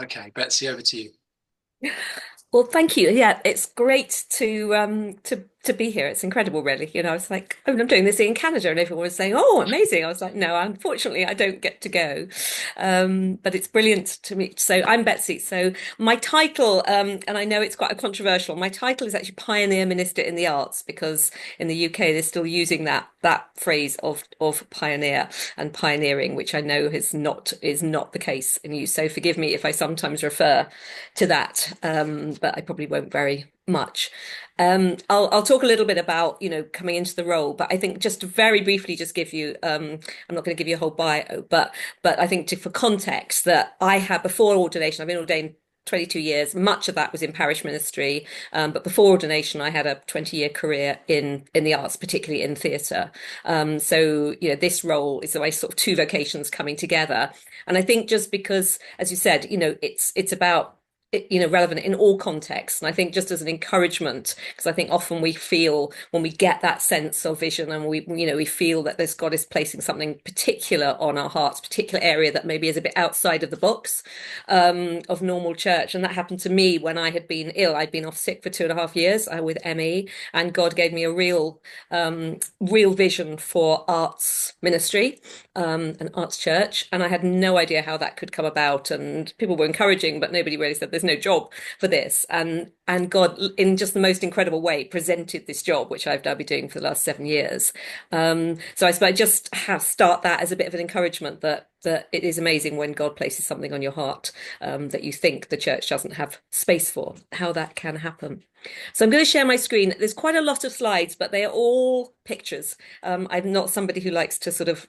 Okay, Betsy, over to you. Well, thank you. Yeah, it's great to be here. It's incredible, really. I was like, oh, I'm doing this in Canada, and everyone was saying, "Oh, amazing!" I was like, "No, unfortunately, I don't get to go." But it's brilliant to meet. So I'm Betsy. So my title, and I know it's quite a controversial. My title is actually Pioneer Minister in the Arts because in the UK they're still using that phrase of pioneer and pioneering, which I know is not the case in use. So forgive me if I sometimes refer to that, but I probably won't very much. I'll talk a little bit about coming into the role, but I think just to very briefly just give you I'm not going to give you a whole bio, but I think for context that I had before ordination, I've been ordained 22 years. Much of that was in parish ministry, but before ordination, I had a 20-year career in the arts, particularly in theatre. So this role is the way sort of two vocations coming together, and I think just because, as you said, it's about relevant in all contexts. And I think just as an encouragement, because I think often we feel when we get that sense of vision and we feel that this God is placing something particular on our hearts, particular area that maybe is a bit outside of the box of normal church. And that happened to me when I had been ill. I'd been off sick for 2.5 years with ME, and God gave me a real vision for arts ministry, an arts church, and I had no idea how that could come about. And people were encouraging, but nobody really said there's no job for this. And God, in just the most incredible way, presented this job, which I've now been doing for the last 7 years. So I suppose I just have start that as a bit of an encouragement that it is amazing when God places something on your heart that you think the church doesn't have space for, how that can happen. So I'm going to share my screen. There's quite a lot of slides, but they are all pictures. I'm not somebody who likes to sort of,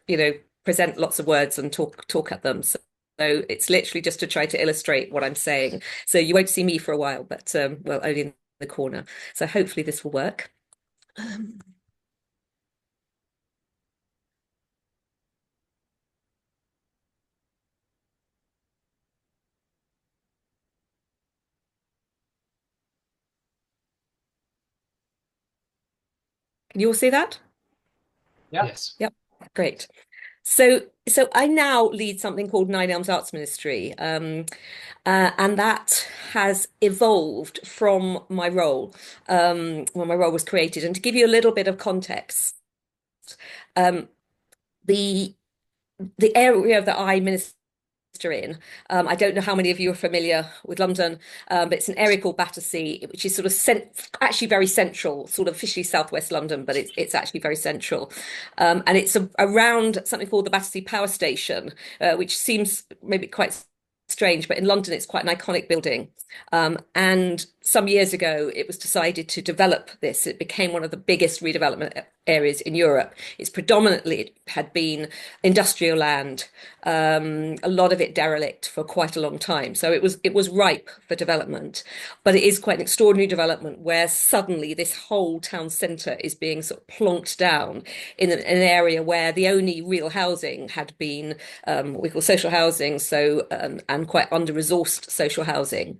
present lots of words and talk at them. So it's literally just to try to illustrate what I'm saying. So you won't see me for a while, but well, only in the corner. So hopefully this will work. Um, can you all see that? Yeah. Yes. Yep, great. So I now lead something called Nine Elms Arts Ministry, and that has evolved from my role when my role was created. And to give you a little bit of context, um, the the area that I minister in, I don't know how many of you are familiar with London, but it's an area called Battersea, which is sort of actually very central, sort of officially southwest London, but it's actually very central. And it's around something called the Battersea Power Station, which seems maybe quite strange, but in London it's quite an iconic building. And some years ago, it was decided to develop this. It became one of the biggest redevelopment areas in Europe. It's predominantly it had been industrial land, a lot of it derelict for quite a long time. So it was ripe for development, but it is quite an extraordinary development where suddenly this whole town centre is being sort of plonked down in an area where the only real housing had been what we call social housing, so and quite under-resourced social housing.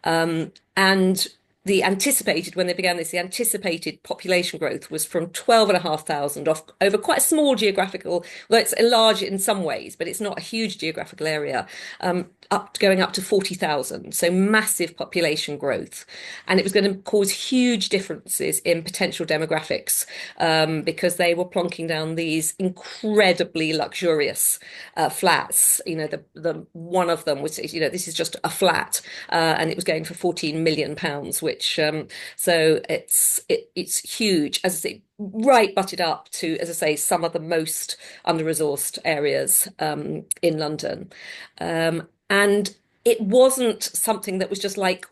And the anticipated, when they began this, the anticipated population growth was from 12,500 off over quite a small geographical, well, it's large in some ways, but it's not a huge geographical area, going up to 40,000. So massive population growth. And it was going to cause huge differences in potential demographics because they were plonking down these incredibly luxurious flats. The one of them was, this is just a flat, and it was going for £14 million, which so it's huge, as I say, right butted up to, as I say, some of the most under-resourced areas in London. And it wasn't something that was just like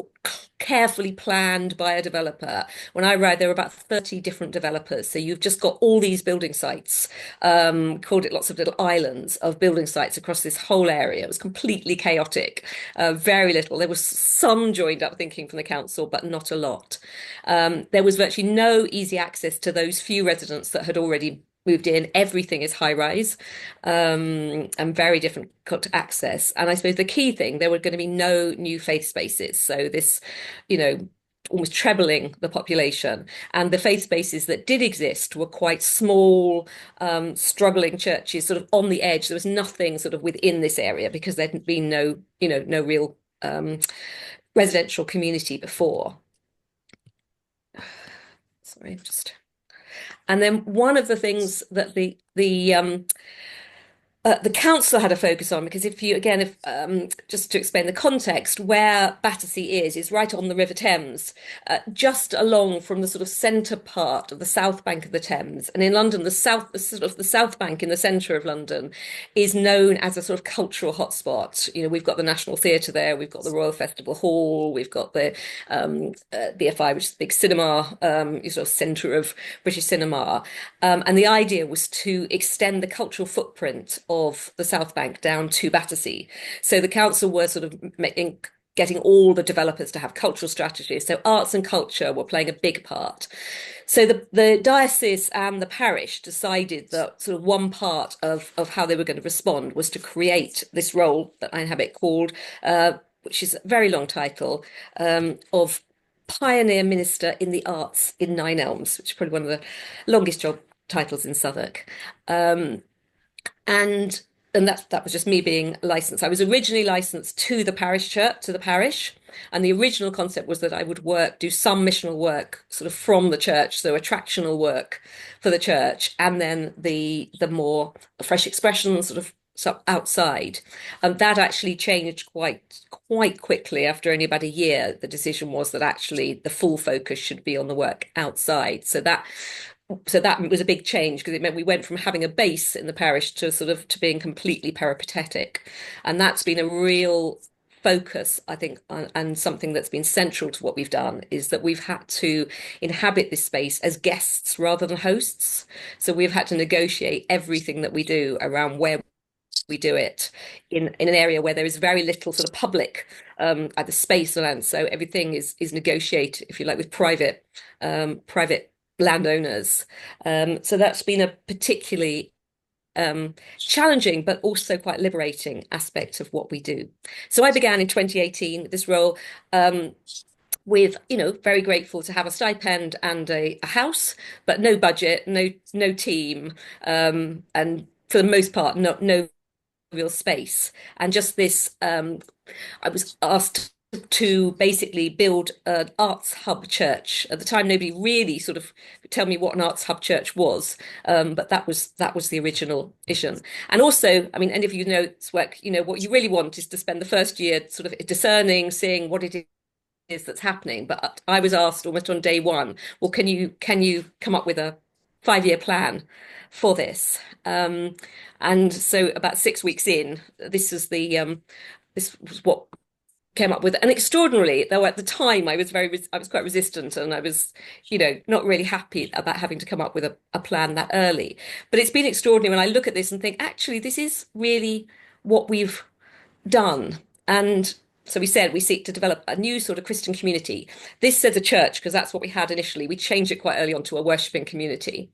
carefully planned by a developer. When I arrived, there were about 30 different developers. So you've just got all these building sites, called it lots of little islands of building sites across this whole area. It was completely chaotic, very little. There was some joined up thinking from the council, but not a lot. There was virtually no easy access to those few residents that had already moved in. Everything is high rise, and very difficult to access. And I suppose the key thing, there were going to be no new faith spaces. So this, you know, almost trebling the population. And the faith spaces that did exist were quite small, struggling churches, sort of on the edge. There was nothing sort of within this area because there'd been no real residential community before. Sorry, just. And then one of the things that the council had a focus on, because if you again, if just to explain the context, where Battersea is right on the River Thames, just along from the sort of centre part of the south bank of the Thames, and in London, the south bank in the centre of London, is known as a sort of cultural hotspot. You know, we've got the National Theatre there, we've got the Royal Festival Hall, we've got the BFI, which is the big cinema, sort of centre of British cinema. And the idea was to extend the cultural footprint of the South Bank down to Battersea. So the council were sort of getting all the developers to have cultural strategies. So arts and culture were playing a big part. So the diocese and the parish decided that sort of one part of how they were going to respond was to create this role that I inhabit called, which is a very long title, of Pioneer Minister in the Arts in Nine Elms, which is probably one of the longest job titles in Southwark. And and that was just me being licensed. I was originally licensed to the parish church, to the parish, and the original concept was that I would do some missional work sort of from the church, so attractional work for the church, and then the more fresh expression sort of outside. And that actually changed quite quickly after only about a year. The decision was that actually the full focus should be on the work outside. So that was a big change, because it meant we went from having a base in the parish to being completely peripatetic. And that's been a real focus, I think, and something that's been central to what we've done, is that we've had to inhabit this space as guests rather than hosts. So we've had to negotiate everything that we do around where we do it in an area where there is very little sort of public either space or land. So everything is negotiated, if you like, with private landowners. So that's been a particularly challenging but also quite liberating aspect of what we do. So I began in 2018 this role, with, very grateful to have a stipend and a house, but no budget, no team, and for the most part, no real space. And just this, I was asked to basically build an arts hub church. At the time, nobody really sort of could tell me what an arts hub church was, but that was the original vision. And also, I mean, any of you know this work, what you really want is to spend the first year sort of discerning, seeing what it is that's happening. But I was asked almost on day one, well, can you come up with a 5-year plan for this? And so about 6 weeks in, this was what came up with. And extraordinarily, though, at the time I was quite resistant, and I was, not really happy about having to come up with a plan that early. But it's been extraordinary when I look at this and think, actually, this is really what we've done. And so we said we seek to develop a new sort of Christian community. This says a church, because that's what we had initially. We changed it quite early on to a worshipping community,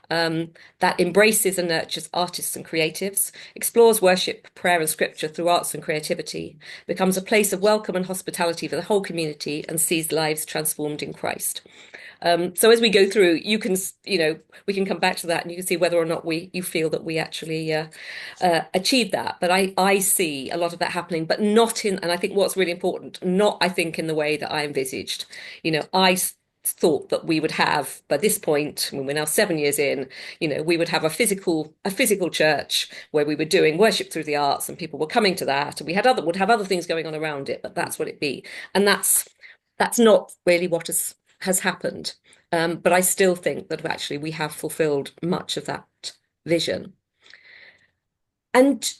that embraces and nurtures artists and creatives, explores worship, prayer, and scripture through arts and creativity, becomes a place of welcome and hospitality for the whole community, and sees lives transformed in Christ. So as we go through, we can come back to that, and you can see whether or not you feel that we actually achieved that. But I see a lot of that happening, but not in, and I think what's really important, not, I think, in the way that I envisaged. I thought that we would have, by this point, when we're now 7 years in, we would have a physical church where we were doing worship through the arts, and people were coming to that, and would have other things going on around it, but that's what it be. And that's not really what has happened. But I still think that actually we have fulfilled much of that vision. And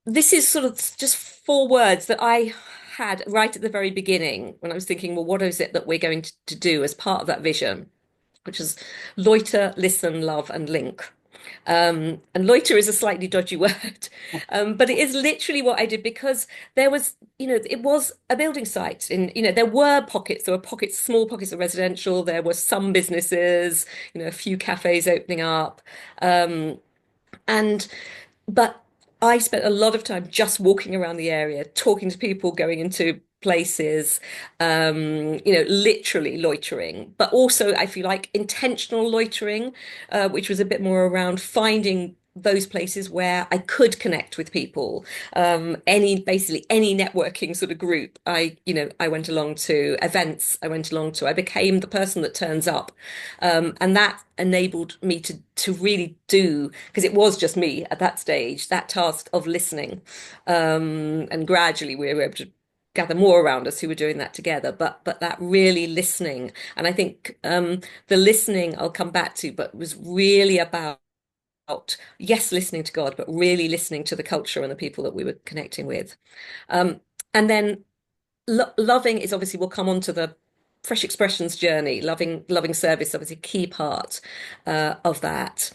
this is sort of just 4 words that I had right at the very beginning when I was thinking, well, what is it that we're going to do as part of that vision, which is loiter, listen, love, and link. And loiter is a slightly dodgy word, but it is literally what I did, because there was, it was a building site. There were pockets, small pockets of residential. There were some businesses, a few cafes opening up, and but I spent a lot of time just walking around the area, talking to people, going into places, literally loitering, but also, I feel like, intentional loitering, which was a bit more around finding those places where I could connect with people. Basically any networking sort of group. I went along to events. I became the person that turns up, and that enabled me to really do, because it was just me at that stage, that task of listening. And gradually we were able to gather more around us who were doing that together. But that really listening, and I think the listening I'll come back to, but was really about, yes, listening to God, but really listening to the culture and the people that we were connecting with. Um, and then loving is obviously, we'll come on to the fresh expressions journey. Loving service, obviously a key part of that.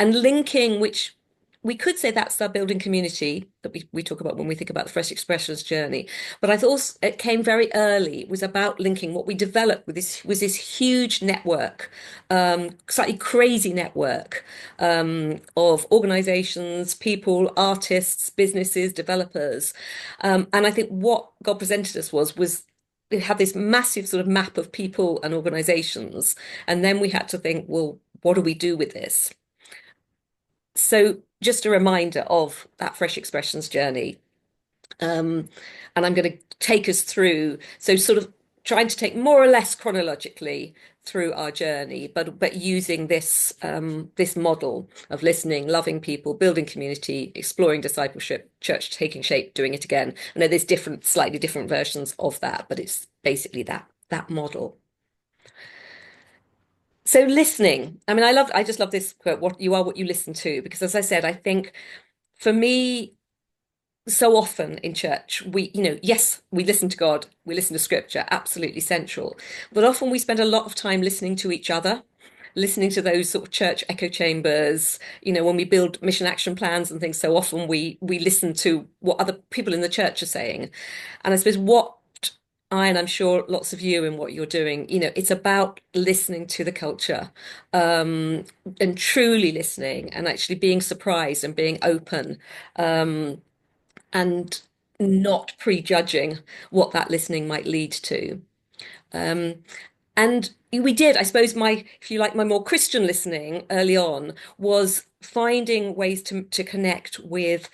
And linking, which we could say that's our building community that we talk about when we think about the fresh expressions journey. But I thought it came very early. It was about linking. What we developed with this was this huge network, slightly crazy network of organizations, people, artists, businesses, developers. And I think what God presented us was we had this massive sort of map of people and organizations. And then we had to think, well, what do we do with this? So just a reminder of that fresh expressions journey. Um, and I'm going to take us through, so sort of trying to take more or less chronologically through our journey, but using this model of listening, loving people, building community, exploring discipleship, church taking shape, doing it again. I know there's slightly different versions of that, but it's basically that model. So listening, I mean, I just love this quote, what you are, what you listen to, because as I said, I think for me, so often in church, yes, we listen to God, we listen to scripture, absolutely central. But often we spend a lot of time listening to each other, listening to those sort of church echo chambers. When we build mission action plans and things, so often we listen to what other people in the church are saying. And I suppose and I'm sure lots of you in what you're doing, it's about listening to the culture, and truly listening and actually being surprised and being open. And not prejudging what that listening might lead to. Um, and we did, I suppose, if you like, my more Christian listening early on was finding ways to connect with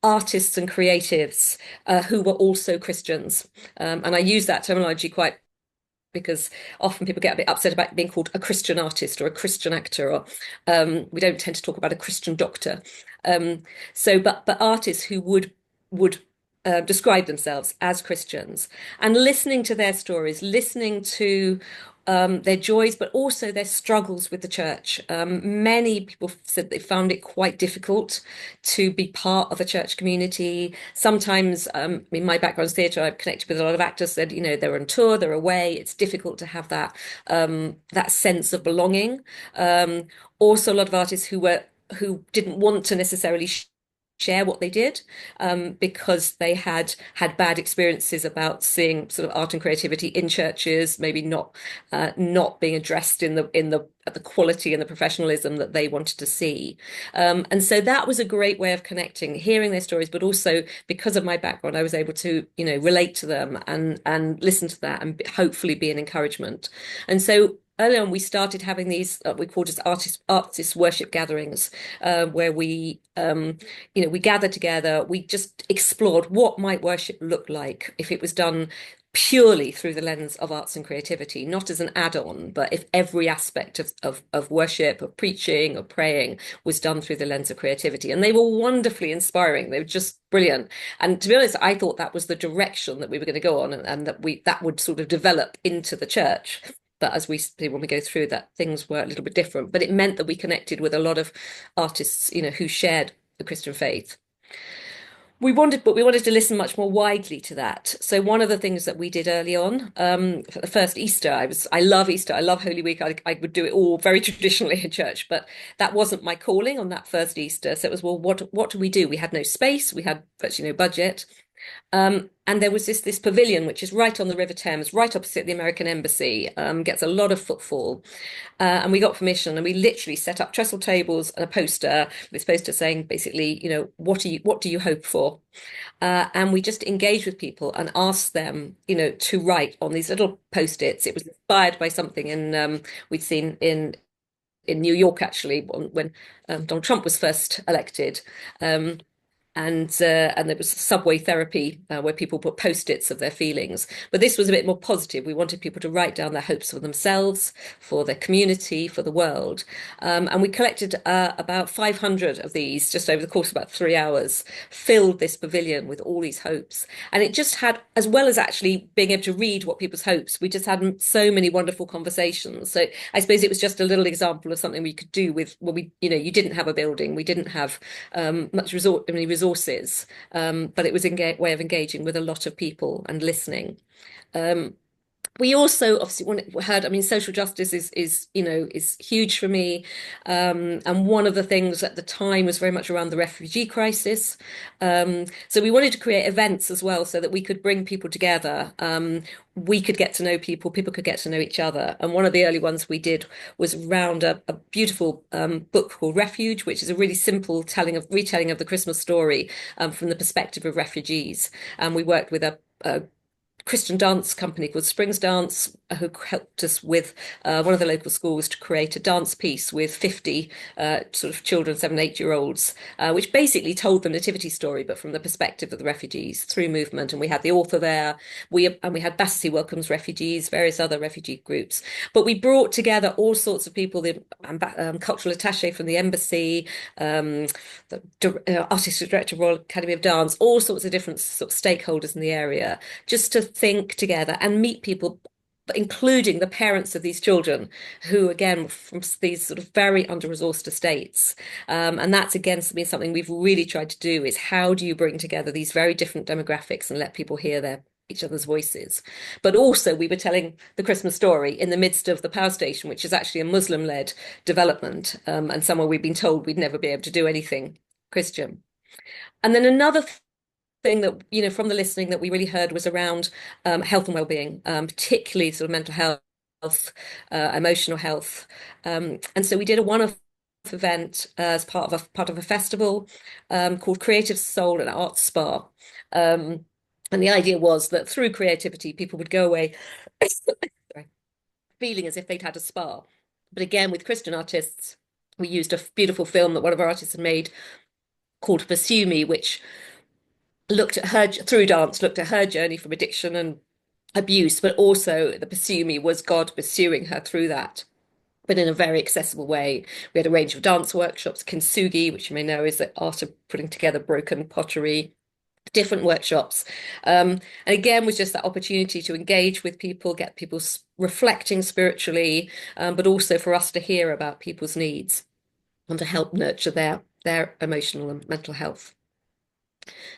artists and creatives who were also Christians. And I use that terminology quite because often people get a bit upset about being called a Christian artist or a Christian actor, or we don't tend to talk about a Christian doctor. Um, but artists who would describe themselves as Christians, and listening to their stories, listening to their joys, but also their struggles with the church. Many people said they found it quite difficult to be part of a church community. Sometimes, in my background's theatre, I've connected with a lot of actors, said, they're on tour, they're away. It's difficult to have that sense of belonging. Also, a lot of artists who didn't want to necessarily share what they did, because they had bad experiences about seeing sort of art and creativity in churches, maybe not being addressed in the quality and the professionalism that they wanted to see. And so that was a great way of connecting, hearing their stories, but also because of my background, I was able to relate to them and listen to that and hopefully be an encouragement. And so early on, we started having these we called as artist worship gatherings, where we gathered together. We just explored what might worship look like if it was done purely through the lens of arts and creativity, not as an add-on, but if every aspect of worship, of preaching, of praying was done through the lens of creativity. And they were wonderfully inspiring. They were just brilliant. And to be honest, I thought that was the direction that we were going to go on, and that would sort of develop into the church. But as we see when we go through that, things were a little bit different. But it meant that we connected with a lot of artists, who shared the Christian faith. But we wanted to listen much more widely to that. So one of the things that we did early on, for the first Easter, I love Easter, I love Holy Week. I would do it all very traditionally in church, but that wasn't my calling on that first Easter. So it was, well, what do we do? We had no space, we had virtually no budget. And there was this pavilion, which is right on the River Thames, right opposite the American Embassy, gets a lot of footfall. And we got permission, and we literally set up trestle tables and a poster. This poster saying basically, what do you hope for? And we just engaged with people and asked them, to write on these little post-its. It was inspired by something we'd seen in in New York actually when Donald Trump was first elected. Um, and there was subway therapy where people put post-its of their feelings. But this was a bit more positive. We wanted people to write down their hopes for themselves, for their community, for the world. And we collected about 500 of these just over the course of about 3 hours, filled this pavilion with all these hopes. And it just had, as well as actually being able to read what people's hopes, we just had so many wonderful conversations. So I suppose it was just a little example of something we could do with when we, you didn't have a building, we didn't have many resources, but it was a way of engaging with a lot of people and listening. Um, we also obviously heard, I mean, social justice is huge for me. And one of the things at the time was very much around the refugee crisis. So we wanted to create events as well so that we could bring people together. We could get to know people, people could get to know each other. And one of the early ones we did was around a beautiful book called Refuge, which is a really simple retelling of the Christmas story from the perspective of refugees. And we worked with a Christian dance company called Springs Dance, who helped us with one of the local schools to create a dance piece with 50 sort of children, 7, 8 year olds, which basically told the nativity story, but from the perspective of the refugees through movement. And we had the author there. We had Battersea Welcomes Refugees, various other refugee groups. But we brought together all sorts of people, the cultural attaché from the embassy, the artistic director of Royal Academy of Dance, all sorts of different sort of stakeholders in the area, just to think together and meet people, including the parents of these children, who again from these sort of very under-resourced estates. And that's again something we've really tried to do, is how do you bring together these very different demographics and let people hear each other's voices. But also we were telling the Christmas story in the midst of the power station, which is actually a Muslim-led development, and somewhere we've been told we'd never be able to do anything Christian. And then another thing that, from the listening that we really heard was around health and well-being, particularly sort of mental health, emotional health. And so we did a one-off event as part of a festival called Creative Soul and Art Spa. And the idea was that through creativity, people would go away feeling as if they'd had a spa. But again, with Christian artists, we used a beautiful film that one of our artists had made called Pursue Me, which looked at her through dance, looked at her journey from addiction and abuse, but also the Pursue Me was God pursuing her through that, but in a very accessible way. We had a range of dance workshops, kintsugi, which you may know is the art of putting together broken pottery, different workshops. And again, was just that opportunity to engage with people, get people reflecting spiritually, but also for us to hear about people's needs and to help nurture their emotional and mental health.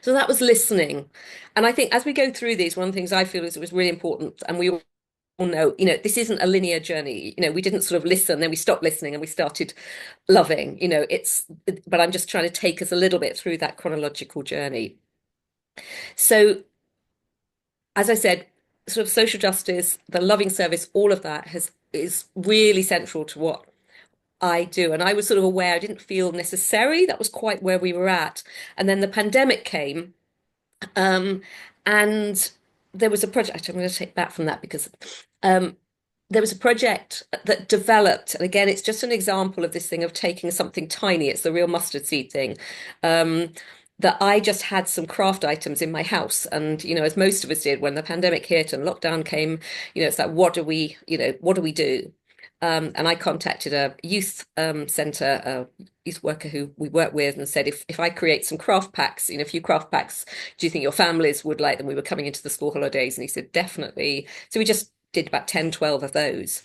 So that was listening. And I think as we go through these, one of the things I feel is it was really important, and we all know, this isn't a linear journey. We didn't sort of listen, then we stopped listening and we started loving, but I'm just trying to take us a little bit through that chronological journey. So, as I said, sort of social justice, the loving service, all of that is really central to what I do. And I was sort of aware, I didn't feel necessary that was quite where we were at. And then the pandemic came, and there was a project, I'm going to take back from that because there was a project that developed, and again, it's just an example of this thing of taking something tiny, it's the real mustard seed thing. That I just had some craft items in my house. And, as most of us did when the pandemic hit and lockdown came, it's like, what do we do? And I contacted a youth centre, a youth worker who we work with, and said, if I create some craft packs, a few craft packs, do you think your families would like them? We were coming into the school holidays. And he said, definitely. So we just did about 10, 12 of those.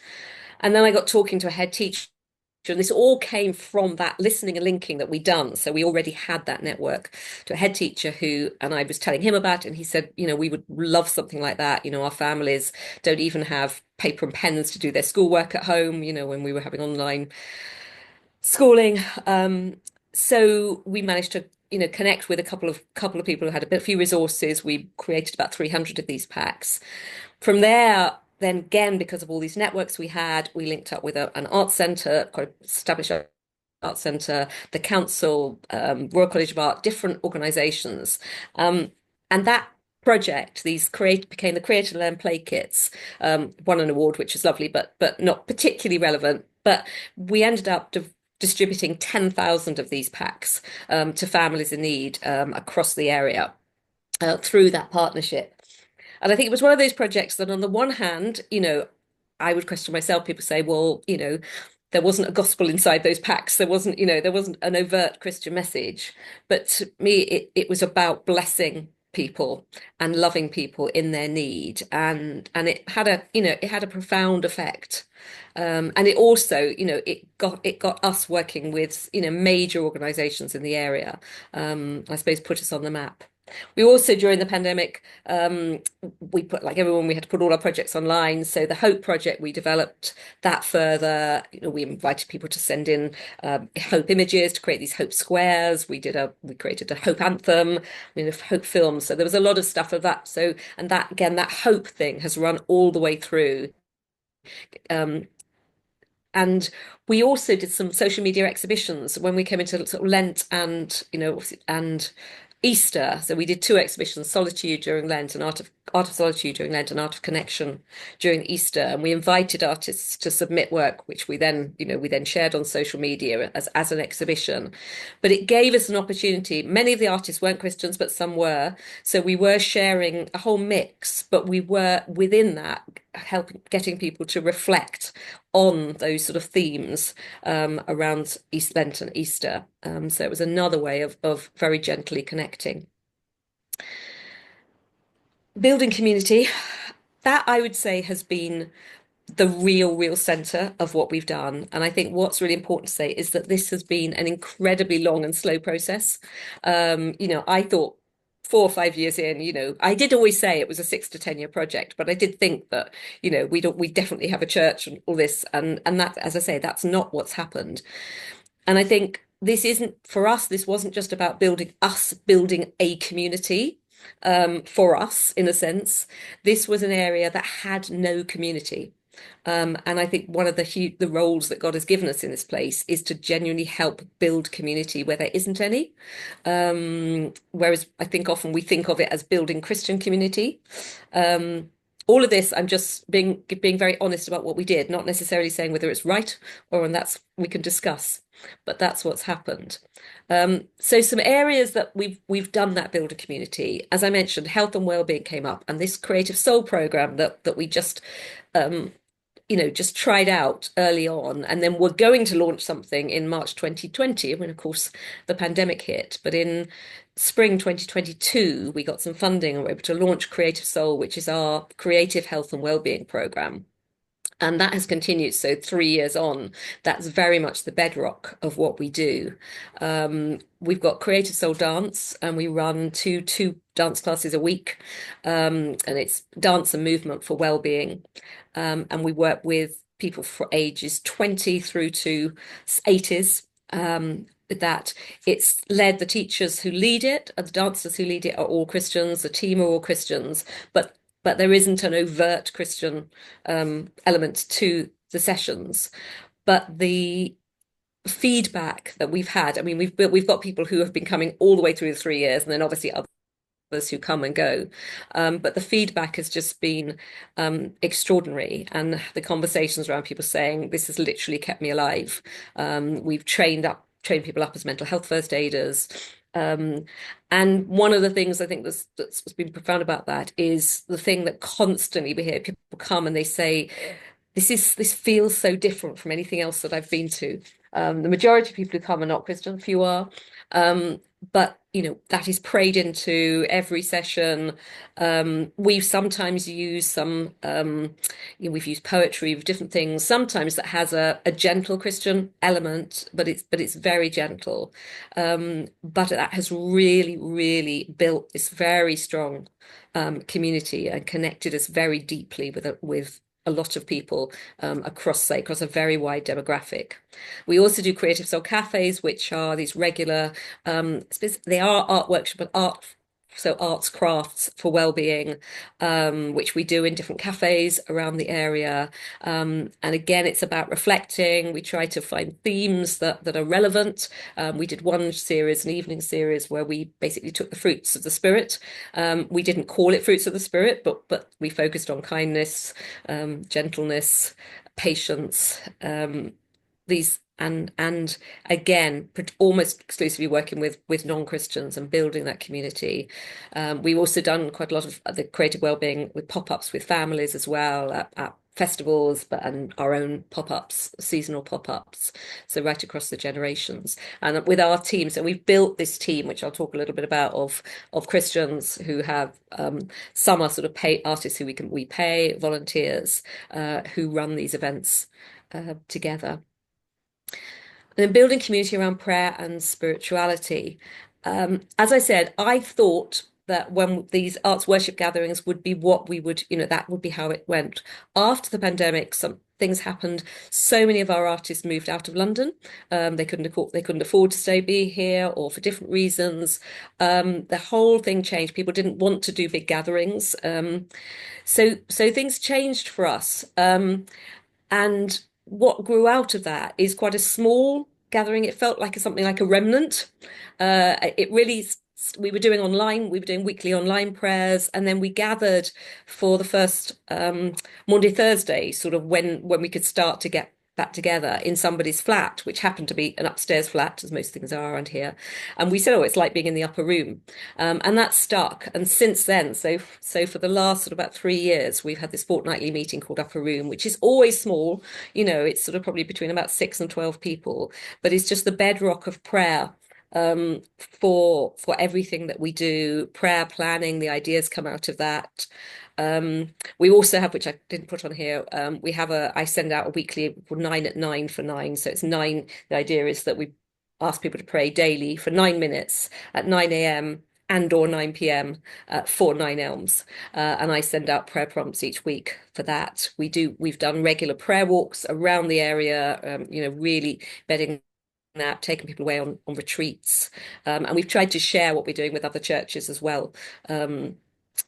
And then I got talking to a head teacher. And this all came from that listening and linking that we'd done. So we already had that network to a head teacher and I was telling him about it. And he said, we would love something like that. Our families don't even have paper and pens to do their schoolwork at home, when we were having online schooling. So we managed to, connect with a couple of people who had a few resources. We created about 300 of these packs. From there, then again, because of all these networks we had, we linked up with an art centre, quite established art centre, the council, Royal College of Art, different organisations. And that project, became the Create and Learn Play kits, won an award, which was lovely, but not particularly relevant. But we ended up distributing 10,000 of these packs to families in need across the area through that partnership. And I think it was one of those projects that, on the one hand, I would question myself. People say, well, there wasn't a gospel inside those packs. There wasn't an overt Christian message. But to me, it was about blessing people and loving people in their need. And it had a profound effect. And it also, it got us working with, major organizations in the area. I suppose put us on the map. We also, during the pandemic, we put, like everyone, we had to put all our projects online. So the Hope Project, we developed that further. We invited people to send in Hope images to create these Hope squares. We created a Hope anthem, Hope films. So there was a lot of stuff of that. So, and that, again, that Hope thing has run all the way through. Um, and we also did some social media exhibitions when we came into sort of Lent and Easter. So we did two exhibitions: Solitude during Lent and Art of Solitude during Lent, and Art of Connection during Easter. And we invited artists to submit work, which we then shared on social media as an exhibition. But it gave us an opportunity. Many of the artists weren't Christians, but some were. So we were sharing a whole mix, but we were within that helping getting people to reflect on those sort of themes around East Lent and Easter. So it was another way of very gently connecting. Building community, that I would say has been the real center of what we've done. And I think what's really important to say is that this has been an incredibly long and slow process. I thought 4 or 5 years in, I did always say it was a 6 to 10 year project, but I did think that, we definitely have a church and all this. And that, as I say, that's not what's happened. And I think this isn't for us, this wasn't just about building a community for us, in a sense. This was an area that had no community. And I think one of the roles that God has given us in this place is to genuinely help build community where there isn't any. Whereas I think often we think of it as building Christian community. All of this, I'm just being very honest about what we did, not necessarily saying whether it's right or, and that's we can discuss, but that's what's happened. So some areas that we've done that build a community, as I mentioned, health and well-being came up, and this Creative Soul program that we um, just tried out early on, and then we're going to launch something in March 2020, when of course the pandemic hit. But in spring 2022, we got some funding and were able to launch Creative Soul, which is our creative health and well-being program. And that has continued. So 3 years on, that's very much the bedrock of what we do. We've got Creative Soul Dance, and we run two dance classes a week. And it's dance and movement for well-being. And we work with people for ages 20 through to 80s. With that, it's led, the teachers who lead it and the dancers who lead it are all Christians, the team are all Christians, but there isn't an overt Christian element to the sessions. But the feedback that we've had, I mean, we've got people who have been coming all the way through the 3 years, and then obviously others who come and go. But the feedback has just been extraordinary. And the conversations around people saying, this has literally kept me alive. We've trained people up as mental health first aiders. And one of the things I think that's been profound about that is the thing that constantly we hear people come and they say, this feels so different from anything else that I've been to. The majority of people who come are not Christian, few are. But that is prayed into every session. We've sometimes used we've used poetry with different things, sometimes that has a gentle Christian element, but it's very gentle. But that has really built this very strong community and connected us very deeply with a lot of people across a very wide demographic. We also do Creative Soul Cafes, which are these regular, they are art workshops, but arts crafts for well-being, which we do in different cafes around the area. And again, it's about reflecting. We try to find themes that are relevant. We did one series, an evening series, where we basically took the fruits of the spirit. We didn't call it fruits of the spirit, but we focused on kindness, gentleness, patience, these and again, almost exclusively working with non-Christians and building that community. We've also done quite a lot of the creative wellbeing with pop-ups with families as well at festivals, but and our own pop-ups, seasonal pop-ups, so right across the generations. And with our team, so we've built this team, which I'll talk a little bit about, of Christians who have some are sort of pay artists who we pay, volunteers who run these events together. And then building community around prayer and spirituality. As I said, I thought that when these arts worship gatherings would be what we would, that would be how it went. After the pandemic, some things happened. So many of our artists moved out of London. They couldn't afford to be here, or for different reasons. The whole thing changed. People didn't want to do big gatherings. So things changed for us. And what grew out of that is quite a small gathering. It felt like something like a remnant. It really, we were doing online, we were doing weekly online prayers, and then we gathered for the first Maundy Thursday, sort of when we could start to get back together in somebody's flat, which happened to be an upstairs flat, as most things are around here. And we said, oh, it's like being in the upper room. And that stuck. And since then, so for the last sort of about 3 years, we've had this fortnightly meeting called Upper Room, which is always small. It's sort of probably between about 6 and 12 people, but it's just the bedrock of prayer for everything that we do, prayer planning, the ideas come out of that. We also have, which I didn't put on here, I send out a weekly 9 at 9 for 9. So it's 9. The idea is that we ask people to pray daily for 9 minutes at 9 a.m. and or 9 p.m. For 9 Elms. And I send out prayer prompts each week for that. We've done regular prayer walks around the area, really bedding that, taking people away on retreats. And we've tried to share what we're doing with other churches as well.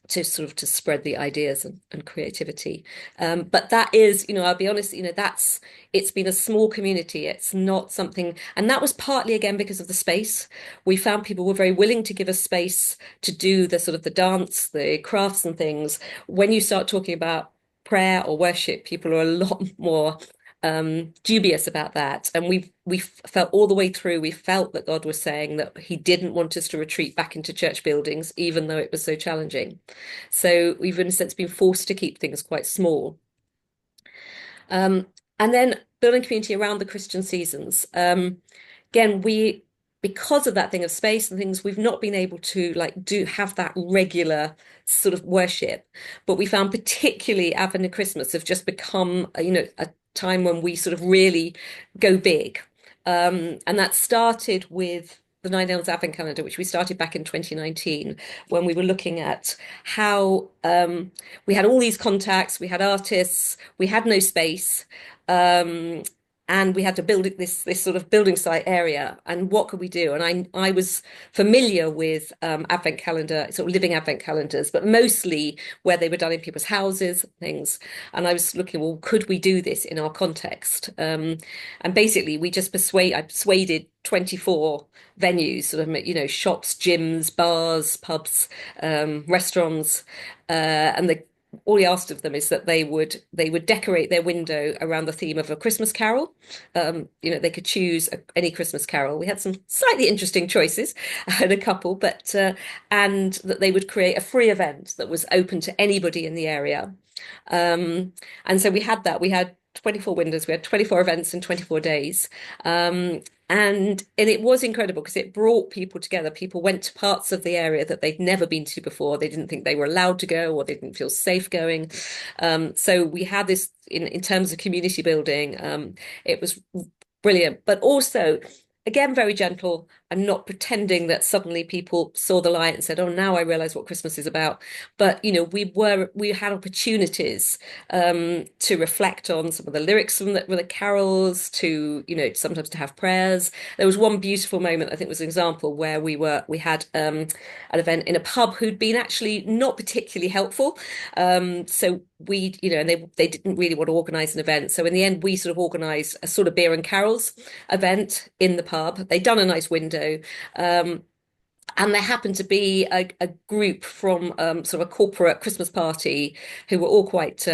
To spread the ideas and creativity. But that is, I'll be honest, it's been a small community. It's not something, and that was partly again because of the space. We found people were very willing to give us space to do the sort of the dance, the crafts and things. When you start talking about prayer or worship, people are a lot more dubious about that. And we felt all the way through, we felt that God was saying that he didn't want us to retreat back into church buildings, even though it was so challenging. So we've in a sense been forced to keep things quite small. And then building community around the Christian seasons. Again, because of that thing of space and things, we've not been able to have that regular sort of worship. But we found particularly Advent and Christmas have just become, a time when we sort of really go big. And that started with the 9 Elms Advent Calendar, which we started back in 2019, when we were looking at how we had all these contacts, we had artists, we had no space, and we had to build this sort of building site area. And what could we do? And I was familiar with Advent calendar, sort of living Advent calendars, but mostly where they were done in people's houses, things. And I was looking, well, could we do this in our context? And basically, I persuaded 24 venues, sort of, shops, gyms, bars, pubs, restaurants, and all we asked of them is that they would decorate their window around the theme of a Christmas carol. They could choose any Christmas carol. We had some slightly interesting choices and a couple, but and that they would create a free event that was open to anybody in the area. And so we had that. We had 24 windows. We had 24 events in 24 days. And it was incredible because it brought people together. People went to parts of the area that they'd never been to before. They didn't think they were allowed to go, or they didn't feel safe going. So we had this in terms of community building. It was brilliant, but also, again, very gentle and not pretending that suddenly people saw the light and said, oh, now I realize what Christmas is about. But, we had opportunities to reflect on some of the lyrics from the carols, to, sometimes to have prayers. There was one beautiful moment, I think was an example, where we had an event in a pub who'd been actually not particularly helpful. So we, and they didn't really want to organize an event. So in the end, we sort of organized a sort of beer and carols event in the pub. They'd done a nice window. And there happened to be a group from sort of a corporate Christmas party who were all quite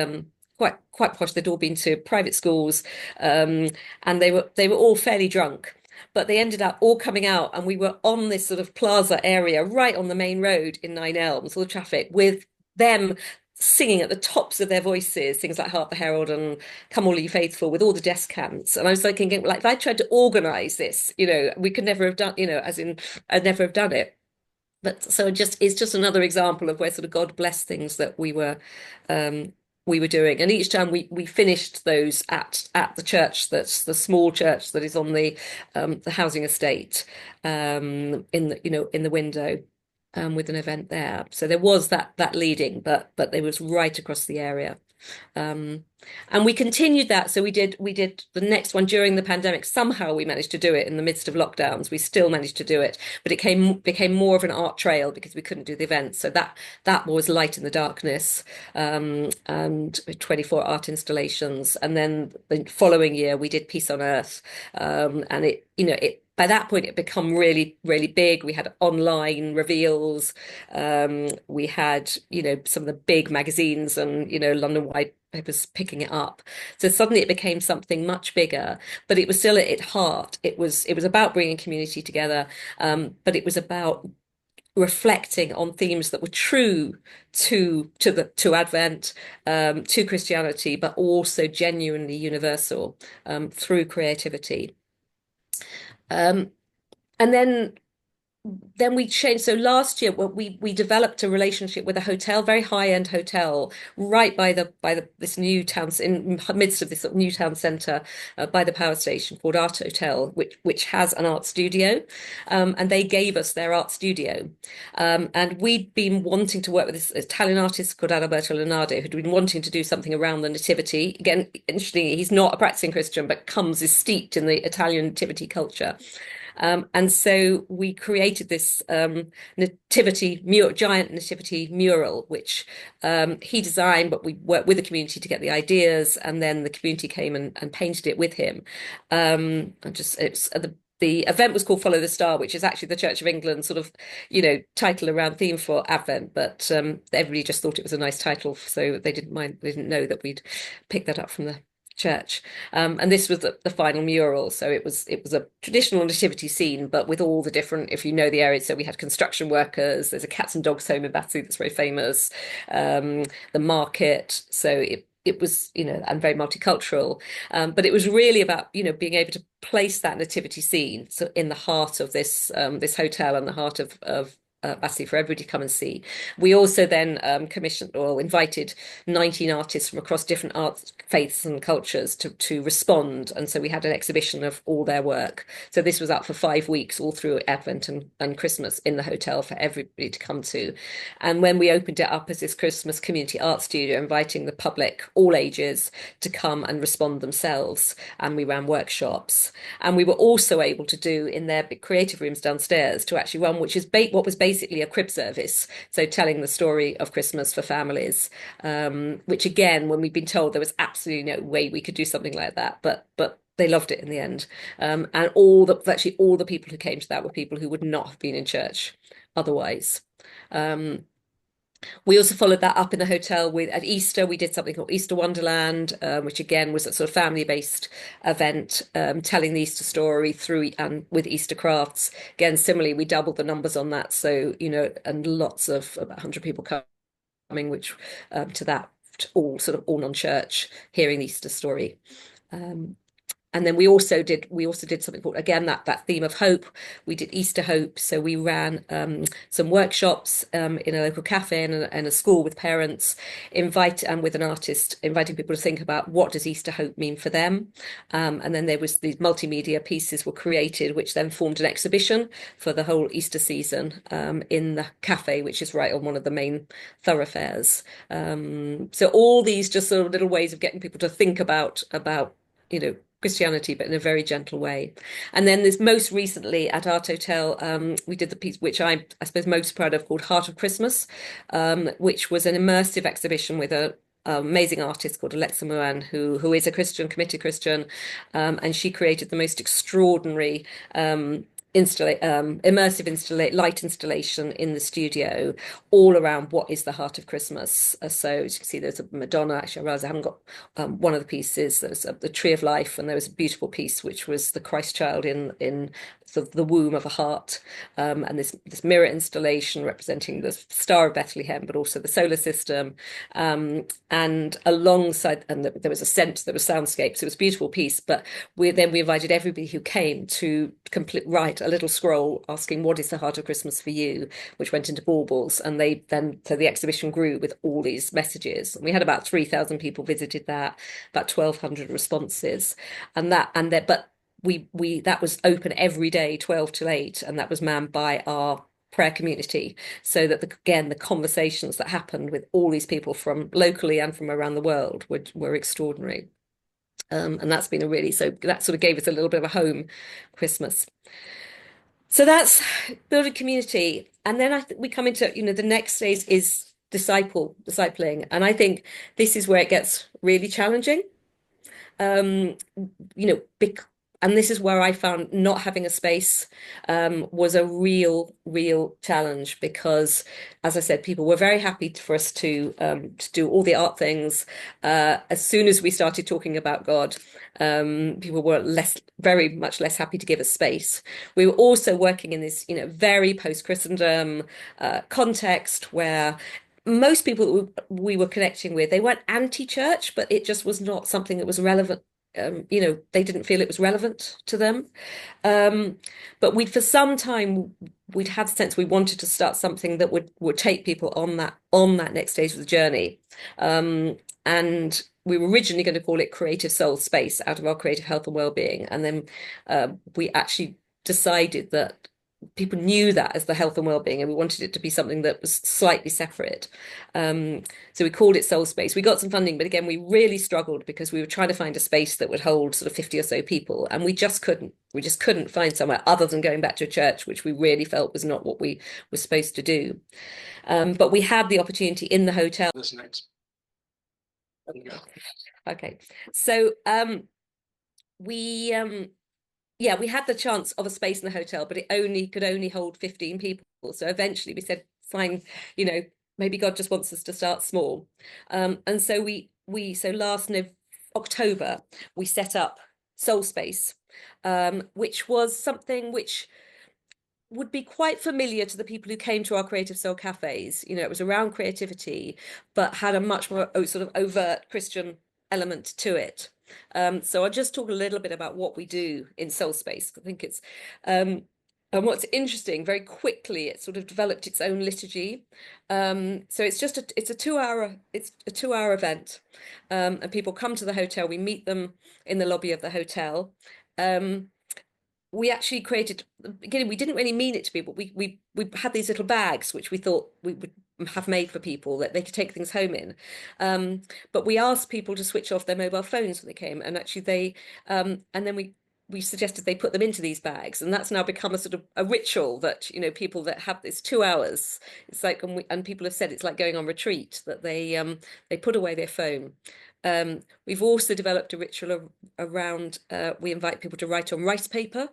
quite posh. They'd all been to private schools, and they were all fairly drunk. But they ended up all coming out, and we were on this sort of plaza area right on the main road in Nine Elms, all the traffic, with them singing at the tops of their voices things like Hark the Herald and Come All Ye Faithful with all the descants. And I was thinking, like, if I tried to organize this, we could never have done, as in, I'd never have done it. But so it's just another example of where sort of God blessed things that um, we were doing. And each time we finished those at the church, that's the small church that is on the housing estate, in the in the window, with an event there. So there was that leading, but it was right across the area. Um, and we continued that. So we did the next one during the pandemic. Somehow we managed to do it in the midst of lockdowns. We still managed to do it, but it became more of an art trail because we couldn't do the event. So that was Light in the Darkness, and 24 art installations. And then the following year we did Peace on Earth, and it by that point it become really, really big. We had online reveals. We had, some of the big magazines and, London Wide papers picking it up. So suddenly it became something much bigger, but it was still at its heart. It was about bringing community together, but it was about reflecting on themes that were true to Advent, to Christianity, but also genuinely universal, through creativity. Um, and then we changed. So last year, well, we developed a relationship with a hotel, very high-end hotel, right by the this new town, in the midst of this sort of new town centre, by the power station, called Art Hotel, which has an art studio, and they gave us their art studio, and we'd been wanting to work with this Italian artist called Adalberto Leonardo, who'd been wanting to do something around the Nativity. Again, interestingly, he's not a practicing Christian, but is steeped in the Italian Nativity culture. And so we created this giant nativity mural, which he designed, but we worked with the community to get the ideas, and then the community came and painted it with him. And just it's the event was called Follow the Star, which is actually the Church of England sort of, title around theme for Advent, but everybody just thought it was a nice title, so they didn't mind. They didn't know that we'd picked that up from the church. And this was the final mural. So it was a traditional nativity scene, but with all the different, if you know the area, so we had construction workers, there's a cats and dogs home in Battersea that's very famous, the market. So it was, and very multicultural. But it was really about, being able to place that nativity scene so in the heart of this hotel and the heart of Battersea for everybody to come and see. We also then commissioned or invited 19 artists from across different arts, faiths and cultures to respond. And so we had an exhibition of all their work. So this was up for 5 weeks, all through Advent and Christmas, in the hotel for everybody to come to. And when we opened it up as this Christmas community art studio, inviting the public, all ages, to come and respond themselves. And we ran workshops. And we were also able to do in their big creative rooms downstairs to actually run, which is what was basically a crib service. So telling the story of Christmas for families, which again, when we'd been told there was absolutely no way we could do something like that, but they loved it in the end. And virtually all the people who came to that were people who would not have been in church otherwise. We also followed that up in the hotel at Easter. We did something called Easter Wonderland, which again was a sort of family-based event, telling the Easter story through and with Easter crafts. Again, similarly, we doubled the numbers on that. So, and lots of about 100 people coming, which to that, all non-church, hearing the Easter story. And then we also did something called, again, that theme of hope. We did Easter Hope. So we ran some workshops in a local cafe and a school with parents, and with an artist, inviting people to think about what does Easter Hope mean for them. And then there was these multimedia pieces were created, which then formed an exhibition for the whole Easter season, in the cafe, which is right on one of the main thoroughfares. So all these just sort of little ways of getting people to think about Christianity, but in a very gentle way. And then this most recently at Art Hotel, we did the piece which I suppose most proud of, called Heart of Christmas, which was an immersive exhibition with a amazing artist called Alexa Moan, who is a Christian, committed Christian, and she created the most extraordinary light installation in the studio, all around what is the heart of Christmas. So as you can see, there's a Madonna. Actually, I realize I haven't got one of the pieces. There's the Tree of Life, and there was a beautiful piece which was the Christ child in sort of the womb of a heart, and this mirror installation representing the Star of Bethlehem, but also the solar system, and alongside, and there was a scent, there was soundscapes. It was a beautiful piece, but we invited everybody who came to write a little scroll asking what is the heart of Christmas for you, which went into baubles, and so the exhibition grew with all these messages. And we had about 3,000 people visited that, about 1,200 responses, but we that was open every day, 12 till 8, and that was manned by our prayer community, so that again the conversations that happened with all these people from locally and from around the world were extraordinary. And that's been so that sort of gave us a little bit of a home Christmas. So that's building community. And then we come into, the next stage is discipling. And I think this is where it gets really challenging. Um, you know, bec and this is where I found not having a space was a real challenge, because, as I said, people were very happy for us to do all the art things. As soon as we started talking about God, people were very much less happy to give us space. We were also working in this, very post-Christendom context where most people that we were connecting with, they weren't anti-church, but it just was not something that was relevant. They didn't feel it was relevant to them. Um, but for some time, we'd had the sense we wanted to start something that would take people on that next stage of the journey. And we were originally going to call it Creative Soul Space, out of our creative health and well-being. And then we actually decided that people knew that as the health and well-being, and we wanted it to be something that was slightly separate. So we called it Soul Space. We got some funding, but again, we really struggled because we were trying to find a space that would hold sort of 50 or so people, and we just couldn't find somewhere other than going back to a church, which we really felt was not what we were supposed to do. But we had the opportunity in the hotel. This next. Okay, so we yeah, we had the chance of a space in the hotel, but it could only hold 15 people. So eventually we said, fine, maybe God just wants us to start small. And so so last October, we set up Soul Space, which was something which would be quite familiar to the people who came to our Creative Soul cafes. It was around creativity, but had a much more sort of overt Christian element to it. So I'll just talk a little bit about what we do in Soul Space. I think and what's interesting, very quickly, it sort of developed its own liturgy. So it's a 2-hour event, and people come to the hotel. We meet them in the lobby of the hotel. We actually created, beginning, we didn't really mean it to be, but we had these little bags which we thought we would have made for people that they could take things home in. But we asked people to switch off their mobile phones when they came, and actually and then we suggested they put them into these bags, and that's now become a sort of a ritual that people that have this 2 hours, it's like, and people have said it's like going on retreat, that they put away their phone. We've also developed a ritual around, we invite people to write on rice paper,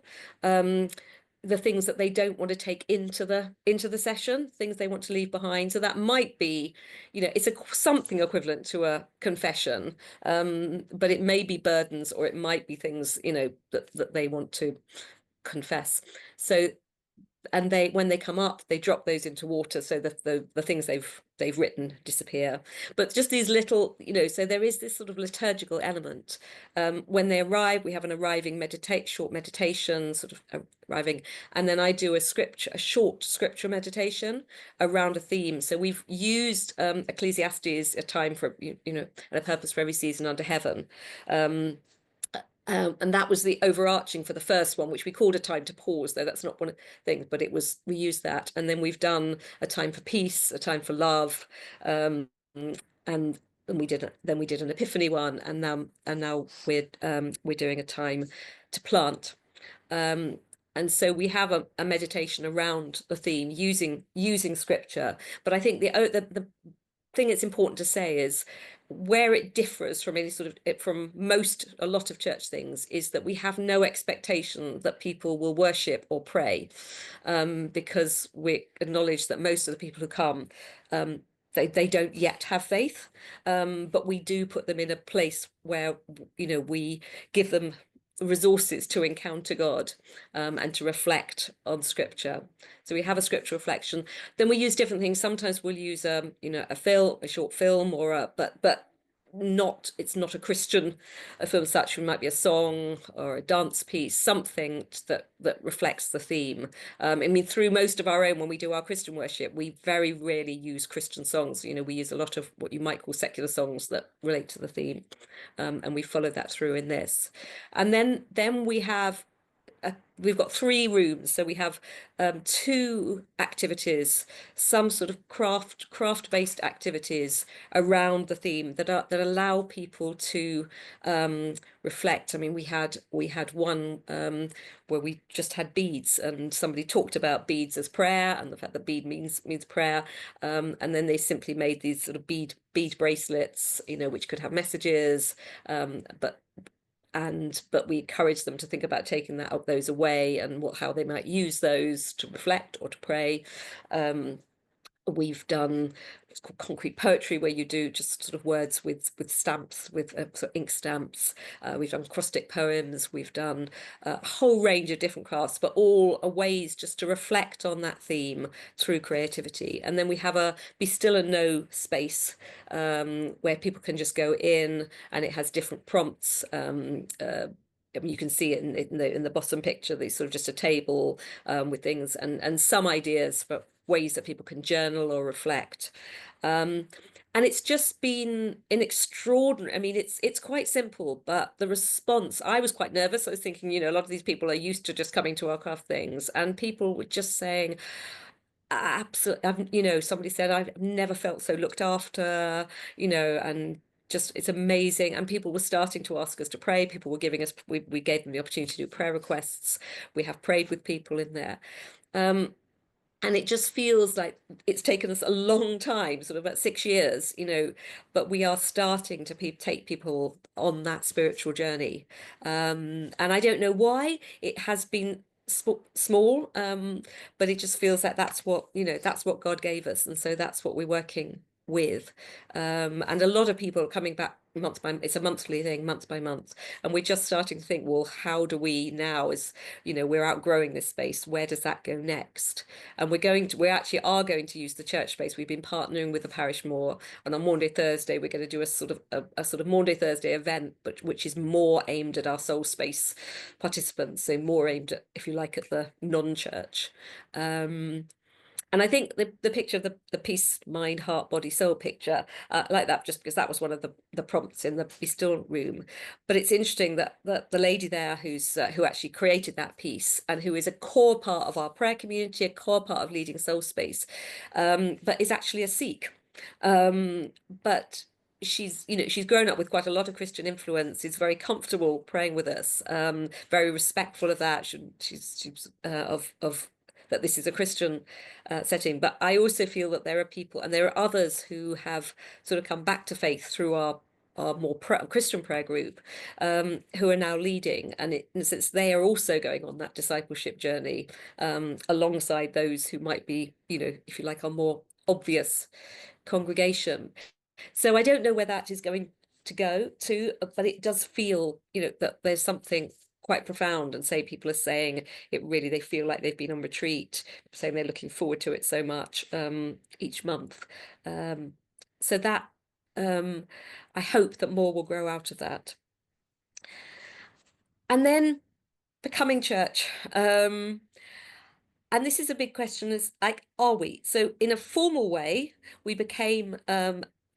the things that they don't want to take into the session, things they want to leave behind. So that might be, it's something equivalent to a confession, but it may be burdens, or it might be things, that they want to confess. So, and when they come up, they drop those into water, so the things they've written disappear. But just these little, so there is this sort of liturgical element. When they arrive, we have an arriving short meditation, sort of arriving, and then I do a short scripture meditation around a theme. So we've used Ecclesiastes, a time for and a purpose for every season under heaven. And that was the overarching for the first one, which we called a time to pause, though that's not one of the things, but we used that. And then we've done a time for peace, a time for love, and we did an epiphany one, and now we're doing a time to plant. And so we have a meditation around the theme using scripture. But I think the thing it's important to say is, where it differs from any sort of from a lot of church things is that we have no expectation that people will worship or pray, because we acknowledge that most of the people who come, they don't yet have faith, but we do put them in a place where we give them resources to encounter God, and to reflect on Scripture. So we have a scripture reflection. Then we use different things. Sometimes we'll use a short film, or but not it's not a Christian film as such. It might be a song or a dance piece, something that reflects the theme. I mean, through most of our own, when we do our Christian worship, we very rarely use Christian songs. We use a lot of what you might call secular songs that relate to the theme, and we follow that through in this. And then we've got 3 rooms, so we have two activities, some sort of craft-based activities around the theme that allow people to reflect. I mean, we had one where we just had beads, and somebody talked about beads as prayer, and the fact that bead means prayer, and then they simply made these sort of bead bracelets, which could have messages, but we encourage them to think about taking those away, and how they might use those to reflect or to pray. We've done what's called concrete poetry, where you do just sort of words with stamps, with sort of ink stamps. We've done acrostic poems. We've done a whole range of different crafts, but all are ways just to reflect on that theme through creativity. And then we have a Be Still and Know space, where people can just go in, and it has different prompts. I mean, you can see it in the bottom picture. There's sort of just a table, with things and some ideas for ways that people can journal or reflect. And it's just been an extraordinary. I mean, it's quite simple, but the response. I was quite nervous. I was thinking, a lot of these people are used to just coming to our craft things, and people were just saying, absolutely. Somebody said, I've never felt so looked after. And just it's amazing. And people were starting to ask us to pray. People were giving us, we gave them the opportunity to do prayer requests. We have prayed with people in there. And it just feels like it's taken us a long time, sort of about 6 years, but we are starting to take people on that spiritual journey. And I don't know why it has been small, but it just feels like that's what God gave us. And so that's what we're working with. And a lot of people are coming back it's a monthly thing, month by month. And we're just starting to think, well, how do we now, as we're outgrowing this space, where does that go next? And we actually are going to use the church space. We've been partnering with the parish more, and on Maundy Thursday we're going to do a sort of Maundy Thursday event, but which is more aimed at our soul space participants, so more aimed at, if you like, at the non-church. And I think the picture of the peace, mind, heart, body, soul picture, like that, just because that was one of the prompts in the Be Still room. But it's interesting that the lady there who actually created that piece, and who is a core part of our prayer community, a core part of leading soul space, but is actually a Sikh. But she's grown up with quite a lot of Christian influence, is very comfortable praying with us, very respectful of that. She's of that this is a Christian setting. But I also feel that there are people, and there are others who have sort of come back to faith through our more Christian prayer group, who are now leading, and in a sense they are also going on that discipleship journey, alongside those who might be, if you like, our more obvious congregation. So I don't know where that is going to go to, but it does feel, that there's something quite profound, and say people are saying they feel like they've been on retreat, saying they're looking forward to it so much, each month. So that, I hope that more will grow out of that. And then becoming church. And this is a big question, is like, are we? So in a formal way, we became,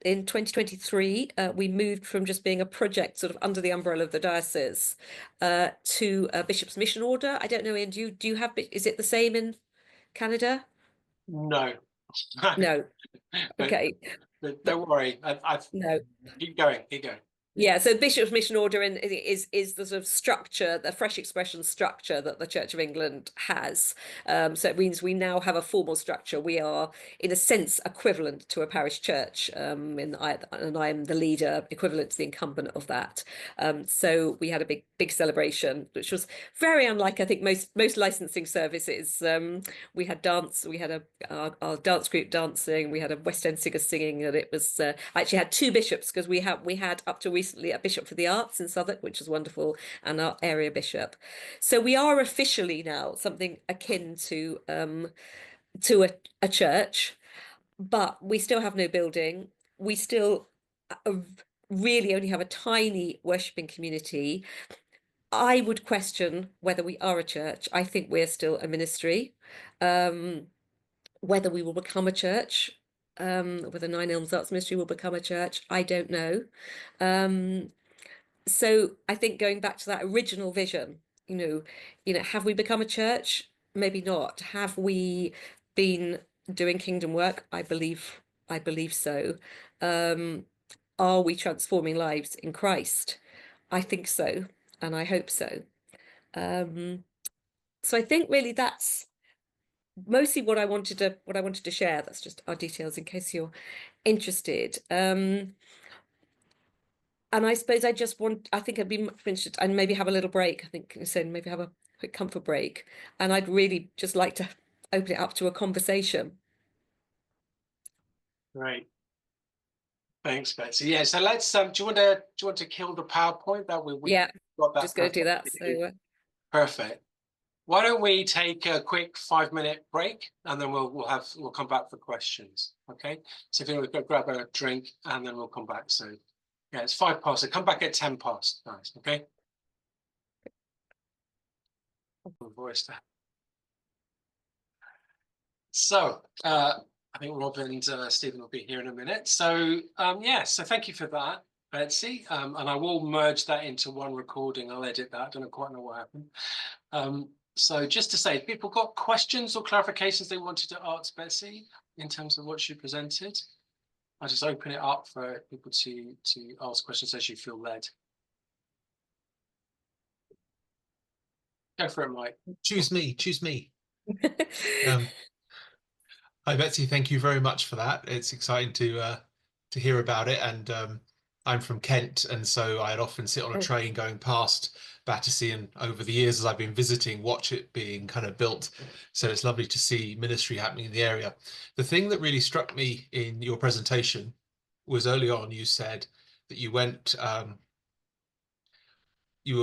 in 2023, we moved from just being a project sort of under the umbrella of the diocese, to a bishop's mission order. I don't know, Ian, do you have, is it the same in Canada? No. No. But, Okay. but don't worry. No. Keep going. Keep going. Yeah, so Bishop's Mission Order is the sort of structure, the fresh expression structure that the Church of England has. So it means we now have a formal structure. We are, in a sense, equivalent to a parish church, and I am the leader, equivalent to the incumbent of that. So we had a big celebration, which was very unlike, I think, most licensing services. We had dance, we had our dance group dancing, we had a West End singer singing, and it was I actually had two bishops because we had up to recently a bishop for the arts in Southwark, which was wonderful, and our area bishop. So we are officially now something akin to a church, but we still have no building. We still uh, really only have a tiny worshipping community. I would question whether we are a church. I think we're still a ministry. Um, whether we will become a church, whether Nine Elms Arts Ministry will become a church, I don't know. Um, so I think going back to that original vision, have we become a church? Maybe not. Have we been doing kingdom work? I believe so. Um, are we transforming lives in Christ? I think so, and I hope so. Um, so I think really that's mostly what I wanted to share. That's just our details in case you're interested. And I suppose I think I'd be much interested and maybe have a little break. I think you said maybe have a quick comfort break. And I'd really just like to open it up to a conversation. Right. Thanks, Betsy. Yeah, so let's do you want to kill the PowerPoint that we Yeah, got that just going to do that. So perfect. Why don't we take a quick 5-minute break and then we'll come back for questions. Okay. So if you want to go grab a drink and then we'll come back. So yeah, it's 5 past. So come back at 10 past. Nice. Okay. Voice that. So I think Rob and Stephen will be here in a minute. So yeah, so thank you for that, Betsy. And I will merge that into one recording. I'll edit that. I don't quite know what happened. So just to say, if people got questions or clarifications they wanted to ask Betsy in terms of what she presented, I'll just open it up for people to ask questions as you feel led. Go for it, Mike. Choose me. Um, Hi, Betsy. Thank you very much for that. It's exciting to hear about it. And I'm from Kent, and so I'd often sit on a train going past Battersea, and over the years as I've been visiting, watch it being kind of built. So it's lovely to see ministry happening in the area. The thing that really struck me in your presentation was early on you said that you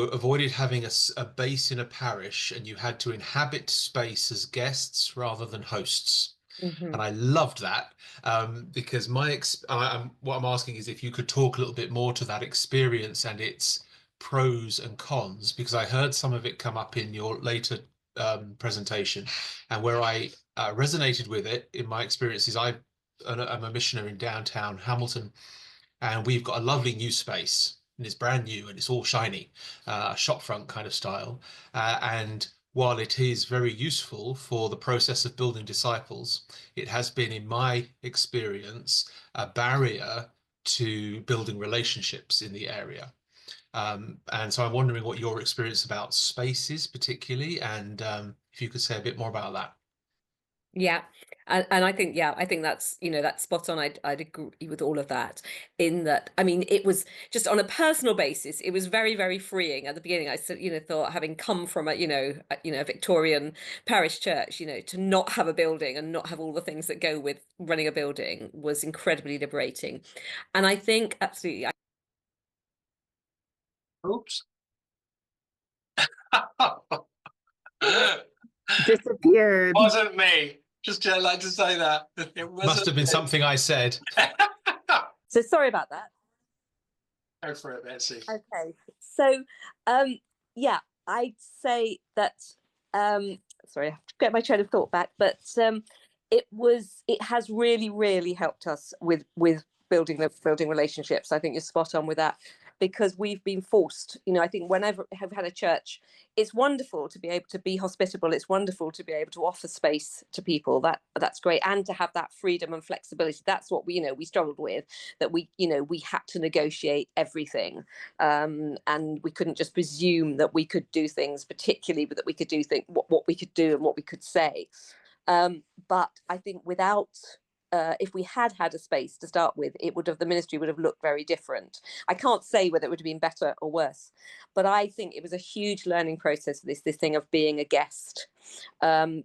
avoided having a base in a parish, and you had to inhabit space as guests rather than hosts. Mhm. And I loved that because what I'm asking is if you could talk a little bit more to that experience and its pros and cons, because I heard some of it come up in your later presentation, and where I resonated with it in my experiences, I'm a missionary in downtown Hamilton, and we've got a lovely new space, and it's brand new and it's all shiny, shopfront kind of style, and while it is very useful for the process of building disciples, it has been, in my experience, a barrier to building relationships in the area. And so I'm wondering what your experience about space is particularly, and if you could say a bit more about that. Yeah. And I think that's spot on. I'd agree with all of that in that, I mean, it was just on a personal basis, it was very, very freeing at the beginning. I said, thought having come from a Victorian parish church, to not have a building and not have all the things that go with running a building was incredibly liberating. And I think absolutely. Oops. Disappeared. Wasn't me. Just like to say that. It Must have been something I said. So sorry about that. Go for it, Betsy. Okay. So yeah, I'd say that sorry, I have to get my train of thought back, but it has really, really helped us with building relationships. I think you're spot on with that. because we've been forced. I think whenever I've had a church, it's wonderful to be able to be hospitable. It's wonderful to be able to offer space to people. That's great, and to have that freedom and flexibility. That's what we struggled with. That we had to negotiate everything, and we couldn't just presume that we could do things, particularly that we could do what we could do and what we could say. But I think without if we had a space to start with, the ministry would have looked very different. I can't say whether it would have been better or worse, but I think it was a huge learning process, this thing of being a guest,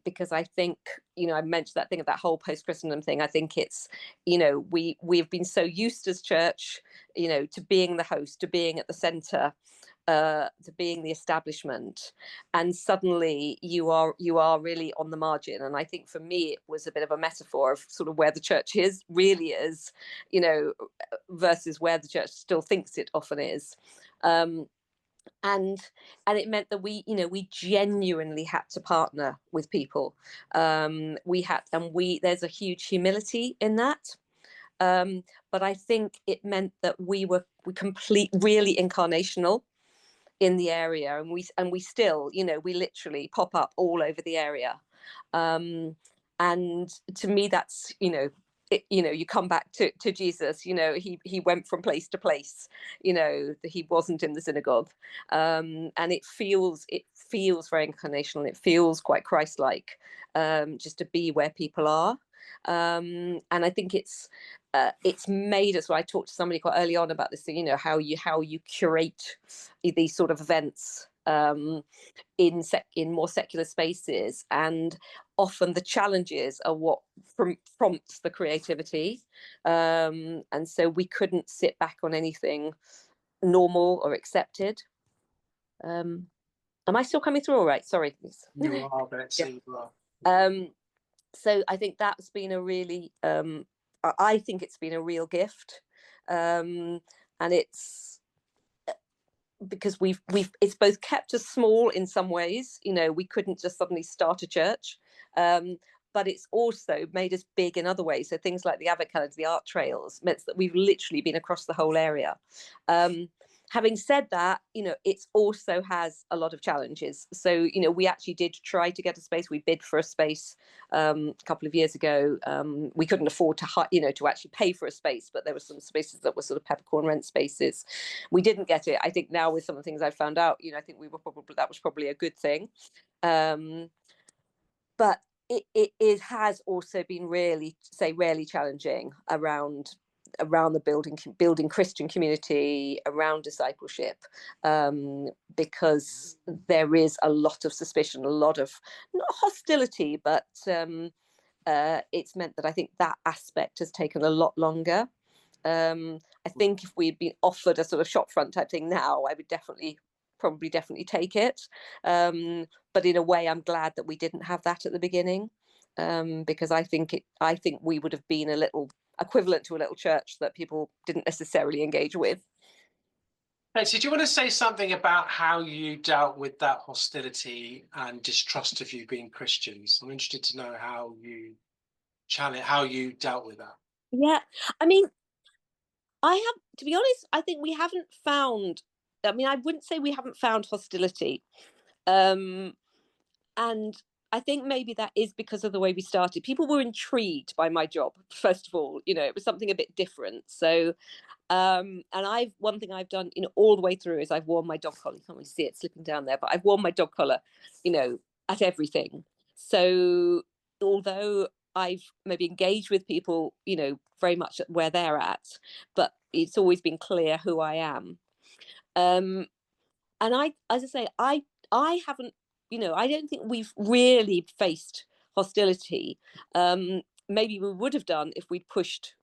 because I think, I mentioned that thing of that whole post-Christendom thing. I think it's, we've been so used as church, to being the host, to being at the centre, to being the establishment, and suddenly you are really on the margin. And I think for me it was a bit of a metaphor of sort of where the church really is, versus where the church still thinks it often is. And it meant that we genuinely had to partner with people. There's a huge humility in that. But I think it meant that we really incarnational in the area, and we still, we literally pop up all over the area. And to me, that's, you come back to Jesus, he went from place to place, he wasn't in the synagogue. And it feels very incarnational. It feels quite Christ-like, just to be where people are. And I think it's made us. Well, I talked to somebody quite early on about this thing, how you curate these sort of events in more secular spaces, and often the challenges are what prompts the creativity. And so we couldn't sit back on anything normal or accepted. Am I still coming through all right? Sorry. You are, Betsy. Yeah. You are. So I think that's been a really, I think it's been a real gift, and it's because it's both kept us small in some ways. We couldn't just suddenly start a church, but it's also made us big in other ways. So things like the Advent calendar, the art trails, meant that we've literally been across the whole area. Having said that, it also has a lot of challenges. So, we actually did try to get a space. We bid for a space a couple of years ago. We couldn't afford to actually pay for a space, but there were some spaces that were sort of peppercorn rent spaces. We didn't get it. I think now with some of the things I found out, I think that was probably a good thing. But it has also been really challenging around the building Christian community, around discipleship, because there is a lot of suspicion, a lot of not hostility, but it's meant that I think that aspect has taken a lot longer. I think if we'd been offered a sort of shopfront type thing now, I would probably definitely take it. But in a way, I'm glad that we didn't have that at the beginning, because I think we would have been a little equivalent to a little church that people didn't necessarily engage with. Betsy, do you want to say something about how you dealt with that hostility and distrust of you being Christians? I'm interested to know how you dealt with that. Yeah, I mean, to be honest, I think we haven't found. I mean, I wouldn't say we haven't found hostility, and I think maybe that is because of the way we started. People were intrigued by my job, first of all. It was something a bit different. So, and one thing I've done, all the way through is I've worn my dog collar. You can't really see it slipping down there, but I've worn my dog collar, at everything. So, although I've maybe engaged with people, very much where they're at, but it's always been clear who I am. And as I say, I haven't. I don't think we've really faced hostility. Maybe we would have done if we'd pushed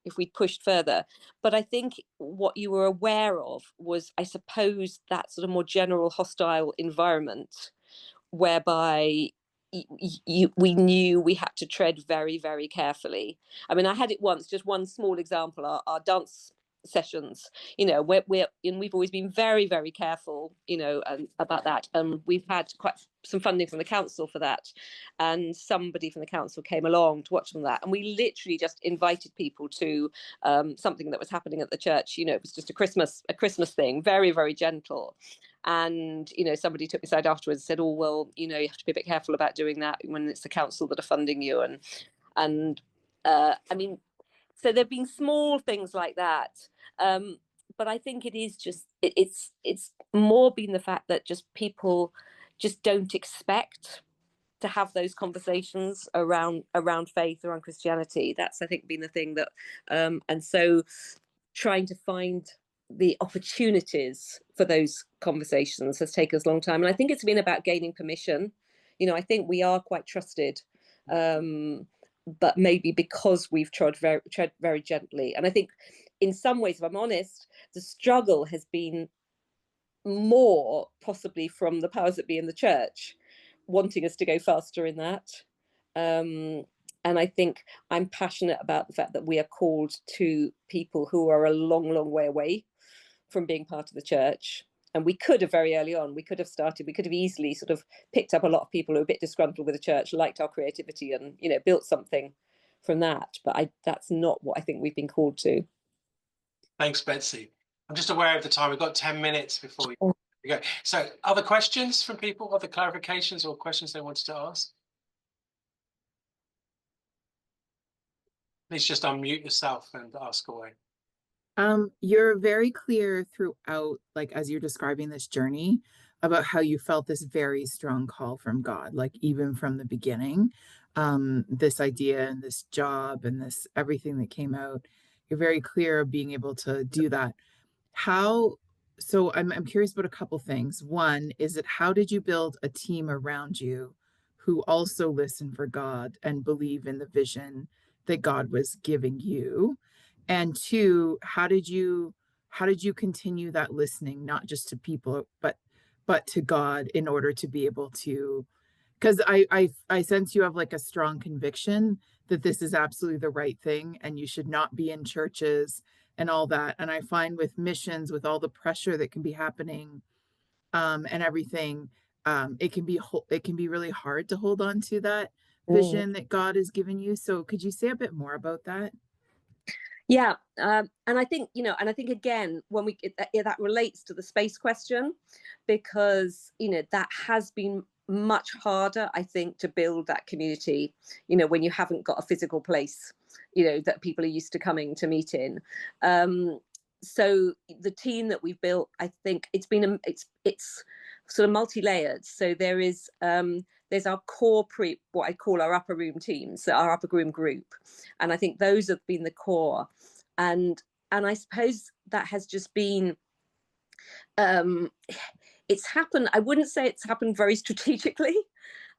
further. But I think what you were aware of was, I suppose, that sort of more general hostile environment, whereby we knew we had to tread very, very carefully. I mean, I had it once, just one small example. Our dance sessions, and we've always been very, very careful, about that. We've had quite some funding from the council for that, and somebody from the council came along to watch on that, and we literally just invited people to something that was happening at the church. It was just a Christmas thing, very, very gentle. And somebody took me aside afterwards and said, oh well, you have to be a bit careful about doing that when it's the council that are funding you. And I mean, so there've been small things like that, but I think it is just it's more been the fact that just people just don't expect to have those conversations around faith, around Christianity. That's, I think, been the thing that and so trying to find the opportunities for those conversations has taken us a long time. And I think it's been about gaining permission. I think we are quite trusted, but maybe because we've tread very gently. And I think in some ways, if I'm honest, the struggle has been more possibly from the powers that be in the church wanting us to go faster in that. And I think I'm passionate about the fact that we are called to people who are a long, long way away from being part of the church. And we could have very early on, we could have easily sort of picked up a lot of people who are a bit disgruntled with the church, liked our creativity, and, built something from that. But that's not what I think we've been called to. Thanks, Betsy. I'm just aware of the time. We've got 10 minutes before we go. So other questions from people, other clarifications or questions they wanted to ask? Please just unmute yourself and ask away. You're very clear throughout, like as you're describing this journey, about how you felt this very strong call from God, like even from the beginning, this idea and this job and this everything that came out. You're very clear of being able to do that. So I'm curious about a couple things. One, how did you build a team around you who also listen for God and believe in the vision that God was giving you? And two, how did you continue that listening, not just to people, but to God, in order to be able to, because I sense you have like a strong conviction that this is absolutely the right thing and you should not be in churches and all that. And I find with missions, with all the pressure that can be happening and everything, it can be really hard to hold on to that vision that God has given you. So could you say a bit more about that? Yeah, and I think, again, when that relates to the space question, because, that has been much harder, I think, to build that community, when you haven't got a physical place, that people are used to coming to meet in. So the team that we've built, I think it's sort of multi-layered. So there's our core what I call our upper room teams, so our upper room group. And I think those have been the core. And I suppose that has just been, it's happened, I wouldn't say it's happened very strategically.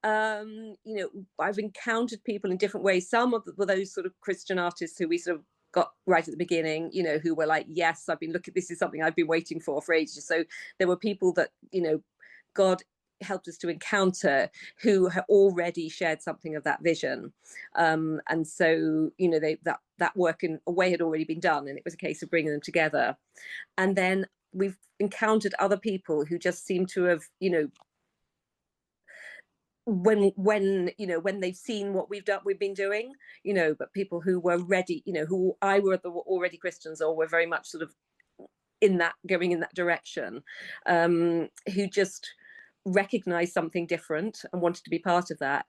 I've encountered people in different ways. Some of those sort of Christian artists who we sort of got right at the beginning, who were like, yes, I've been looking, this is something I've been waiting for ages. So there were people that, God helped us to encounter who had already shared something of that vision. And so, that work in a way had already been done, and it was a case of bringing them together. And then we've encountered other people who just seem to have, when they've seen what we've been doing, but people who were ready, who were already Christians or were very much sort of going in that direction, who just recognized something different and wanted to be part of that.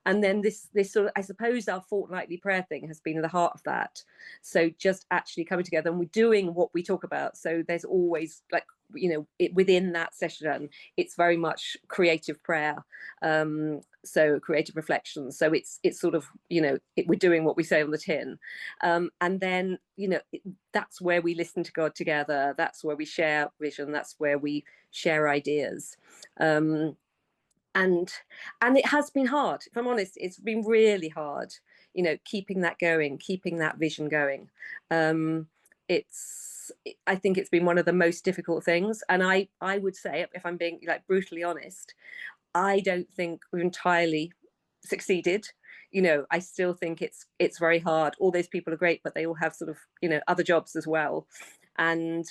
And then this sort of, I suppose, our fortnightly prayer thing has been at the heart of that. So just actually coming together and we're doing what we talk about. So there's always, like, within that session, it's very much creative prayer, so creative reflection. So it's sort of, we're doing what we say on the tin, and then that's where we listen to God together. That's where we share vision. That's where we share ideas. And it has been hard, if I'm honest. It's been really hard, keeping that going, keeping that vision going. I think it's been one of the most difficult things. And I would say, if I'm being like brutally honest, I don't think we've entirely succeeded. I still think it's very hard. All those people are great, but they all have sort of, other jobs as well. And,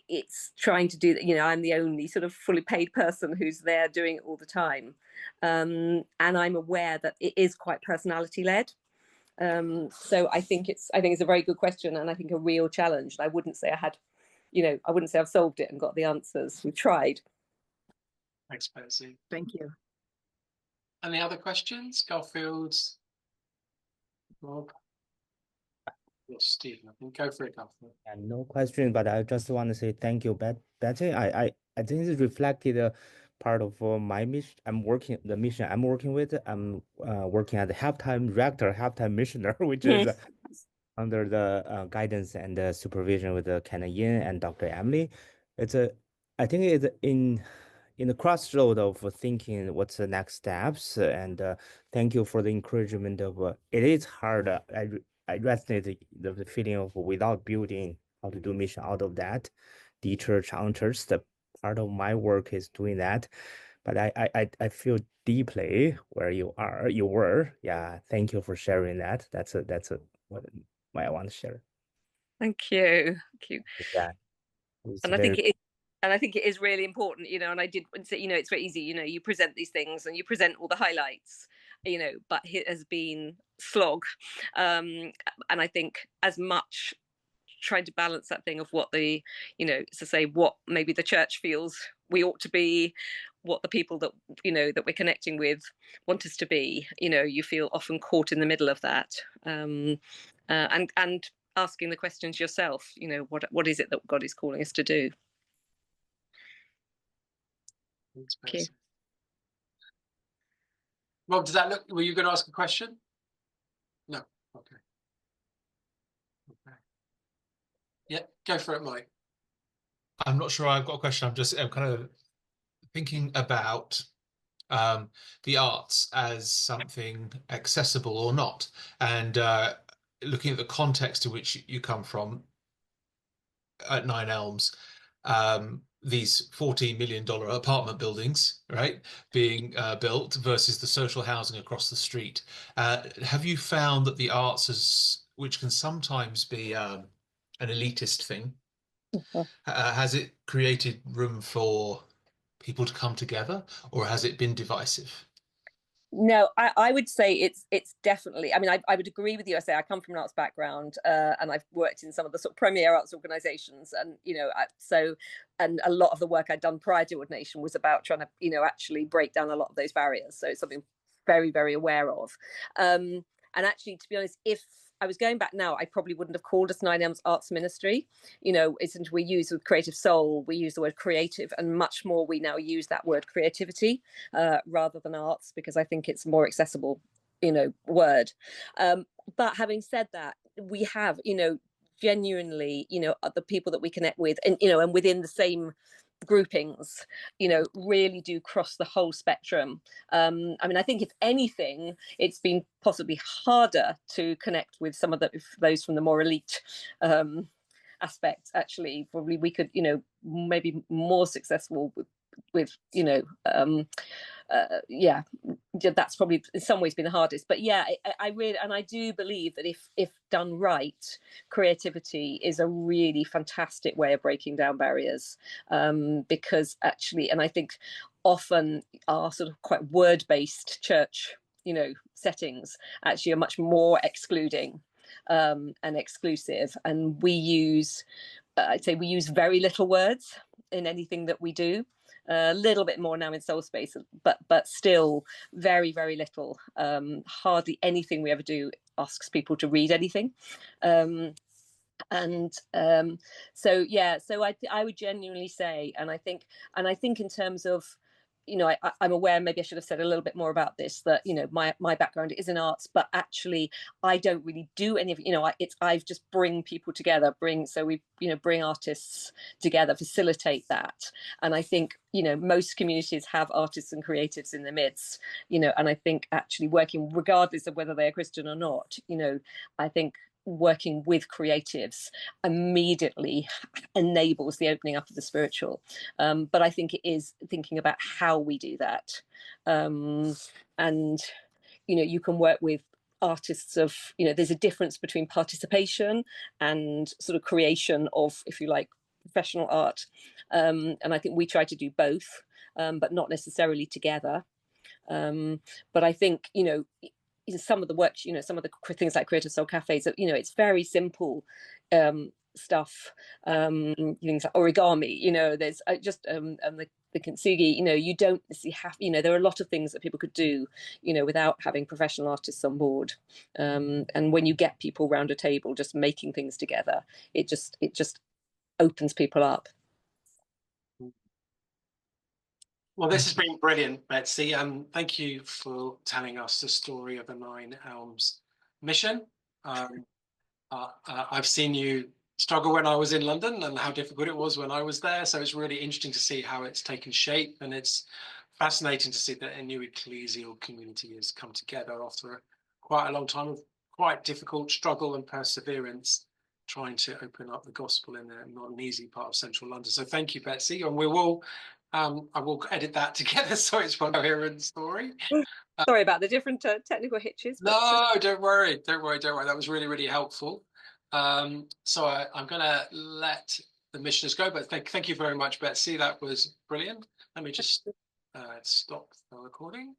it's trying to do that. I'm the only sort of fully paid person who's there doing it all the time. And I'm aware that it is quite personality led. So I think it's a very good question, and I think a real challenge. I wouldn't say I wouldn't say I've solved it and got the answers. We've tried. Thanks, Betsy. Thank you. Any other questions? Garfield, Rob, or Stephen? I think go for it, Garfield. And no question, but I just want to say thank you, Betsy. I think it's reflected part of my mission. The mission I'm working with. I'm working as a half-time director, half-time missioner, which is under the guidance and the supervision with Ken Yin and Dr. Emily. I think it's in the crossroad of thinking what's the next steps. And thank you for the encouragement of it is hard. I resonate the feeling of without building how to do mission out of that, the church on church. The part of my work is doing that, but I feel deeply where you were. Yeah, thank you for sharing that. That's what I want to share. Thank you. Yeah, And I think it is really important, and I did say, it's very easy, you present these things and you present all the highlights, but it has been slog. And I think as much trying to balance that thing of what what maybe the church feels we ought to be, what the people that, that we're connecting with want us to be, you feel often caught in the middle of that. And asking the questions yourself, what is it that God is calling us to do? Okay. Rob, were you going to ask a question? No. Okay. Yeah, go for it, Mike. I'm not sure I've got a question. I'm kind of thinking about the arts as something accessible or not, and looking at the context in which you come from at Nine Elms. These $14 million apartment buildings, right, being built versus the social housing across the street. Have you found that the arts, which can sometimes be an elitist thing, has it created room for people to come together, or has it been divisive? No, I would say it's definitely. I mean, I would agree with you. I say I come from an arts background, and I've worked in some of the sort of premier arts organisations, and and a lot of the work I'd done prior to ordination was about trying to actually break down a lot of those barriers. So it's something very, very aware of. And actually, to be honest, if I was going back now, I probably wouldn't have called us Nine Elms Arts Ministry. We use with creative soul, we use the word creative, and much more we now use that word creativity rather than arts, because I think it's a more accessible, word. But having said that, we have, genuinely, the people that we connect with, and and within the same groupings, really do cross the whole spectrum. I mean, I think if anything, it's been possibly harder to connect with some of those from the more elite aspects. Actually, probably we could, maybe more successful with that's probably in some ways been the hardest. But yeah, I really, and I do believe that if done right, creativity is a really fantastic way of breaking down barriers, because actually, and I think often our sort of quite word-based church settings actually are much more excluding and exclusive, and we use I'd say we use very little words in anything that we do. A little bit more now in soul space, but still very, very little. Hardly anything we ever do asks people to read anything. So I would genuinely say, and I think in terms of, I'm aware, maybe I should have said a little bit more about this, that, my background is in arts, but actually I don't really do any of it. I've just bring people together, so we, bring artists together, facilitate that. And I think, most communities have artists and creatives in their midst, and I think actually working, regardless of whether they're Christian or not, I think working with creatives immediately enables the opening up of the spiritual, but I think it is thinking about how we do that, and you can work with artists of, there's a difference between participation and sort of creation of, if you like, professional art. And I think we try to do both, but not necessarily together. But I think, some of the work, some of the things like Creative Soul Cafes, it's very simple stuff, things like origami, there's just and the kintsugi, you don't have, there are a lot of things that people could do, without having professional artists on board. And when you get people around a table just making things together, it just opens people up. Well, this has been brilliant, Betsy. Thank you for telling us the story of the 9 Elms mission. I've seen you struggle when I was in London and how difficult it was when I was there. So it's really interesting to see how it's taken shape, and it's fascinating to see that a new ecclesial community has come together after quite a long time of quite difficult struggle and perseverance, trying to open up the gospel in a not an easy part of central London. So thank you, Betsy, and we will. I will edit that together so it's one coherent story. Sorry about the different technical hitches. No, don't worry. That was really, really helpful. So I'm going to let the missioners go, but thank you very much, Betsy. That was brilliant. Let me just stop the recording.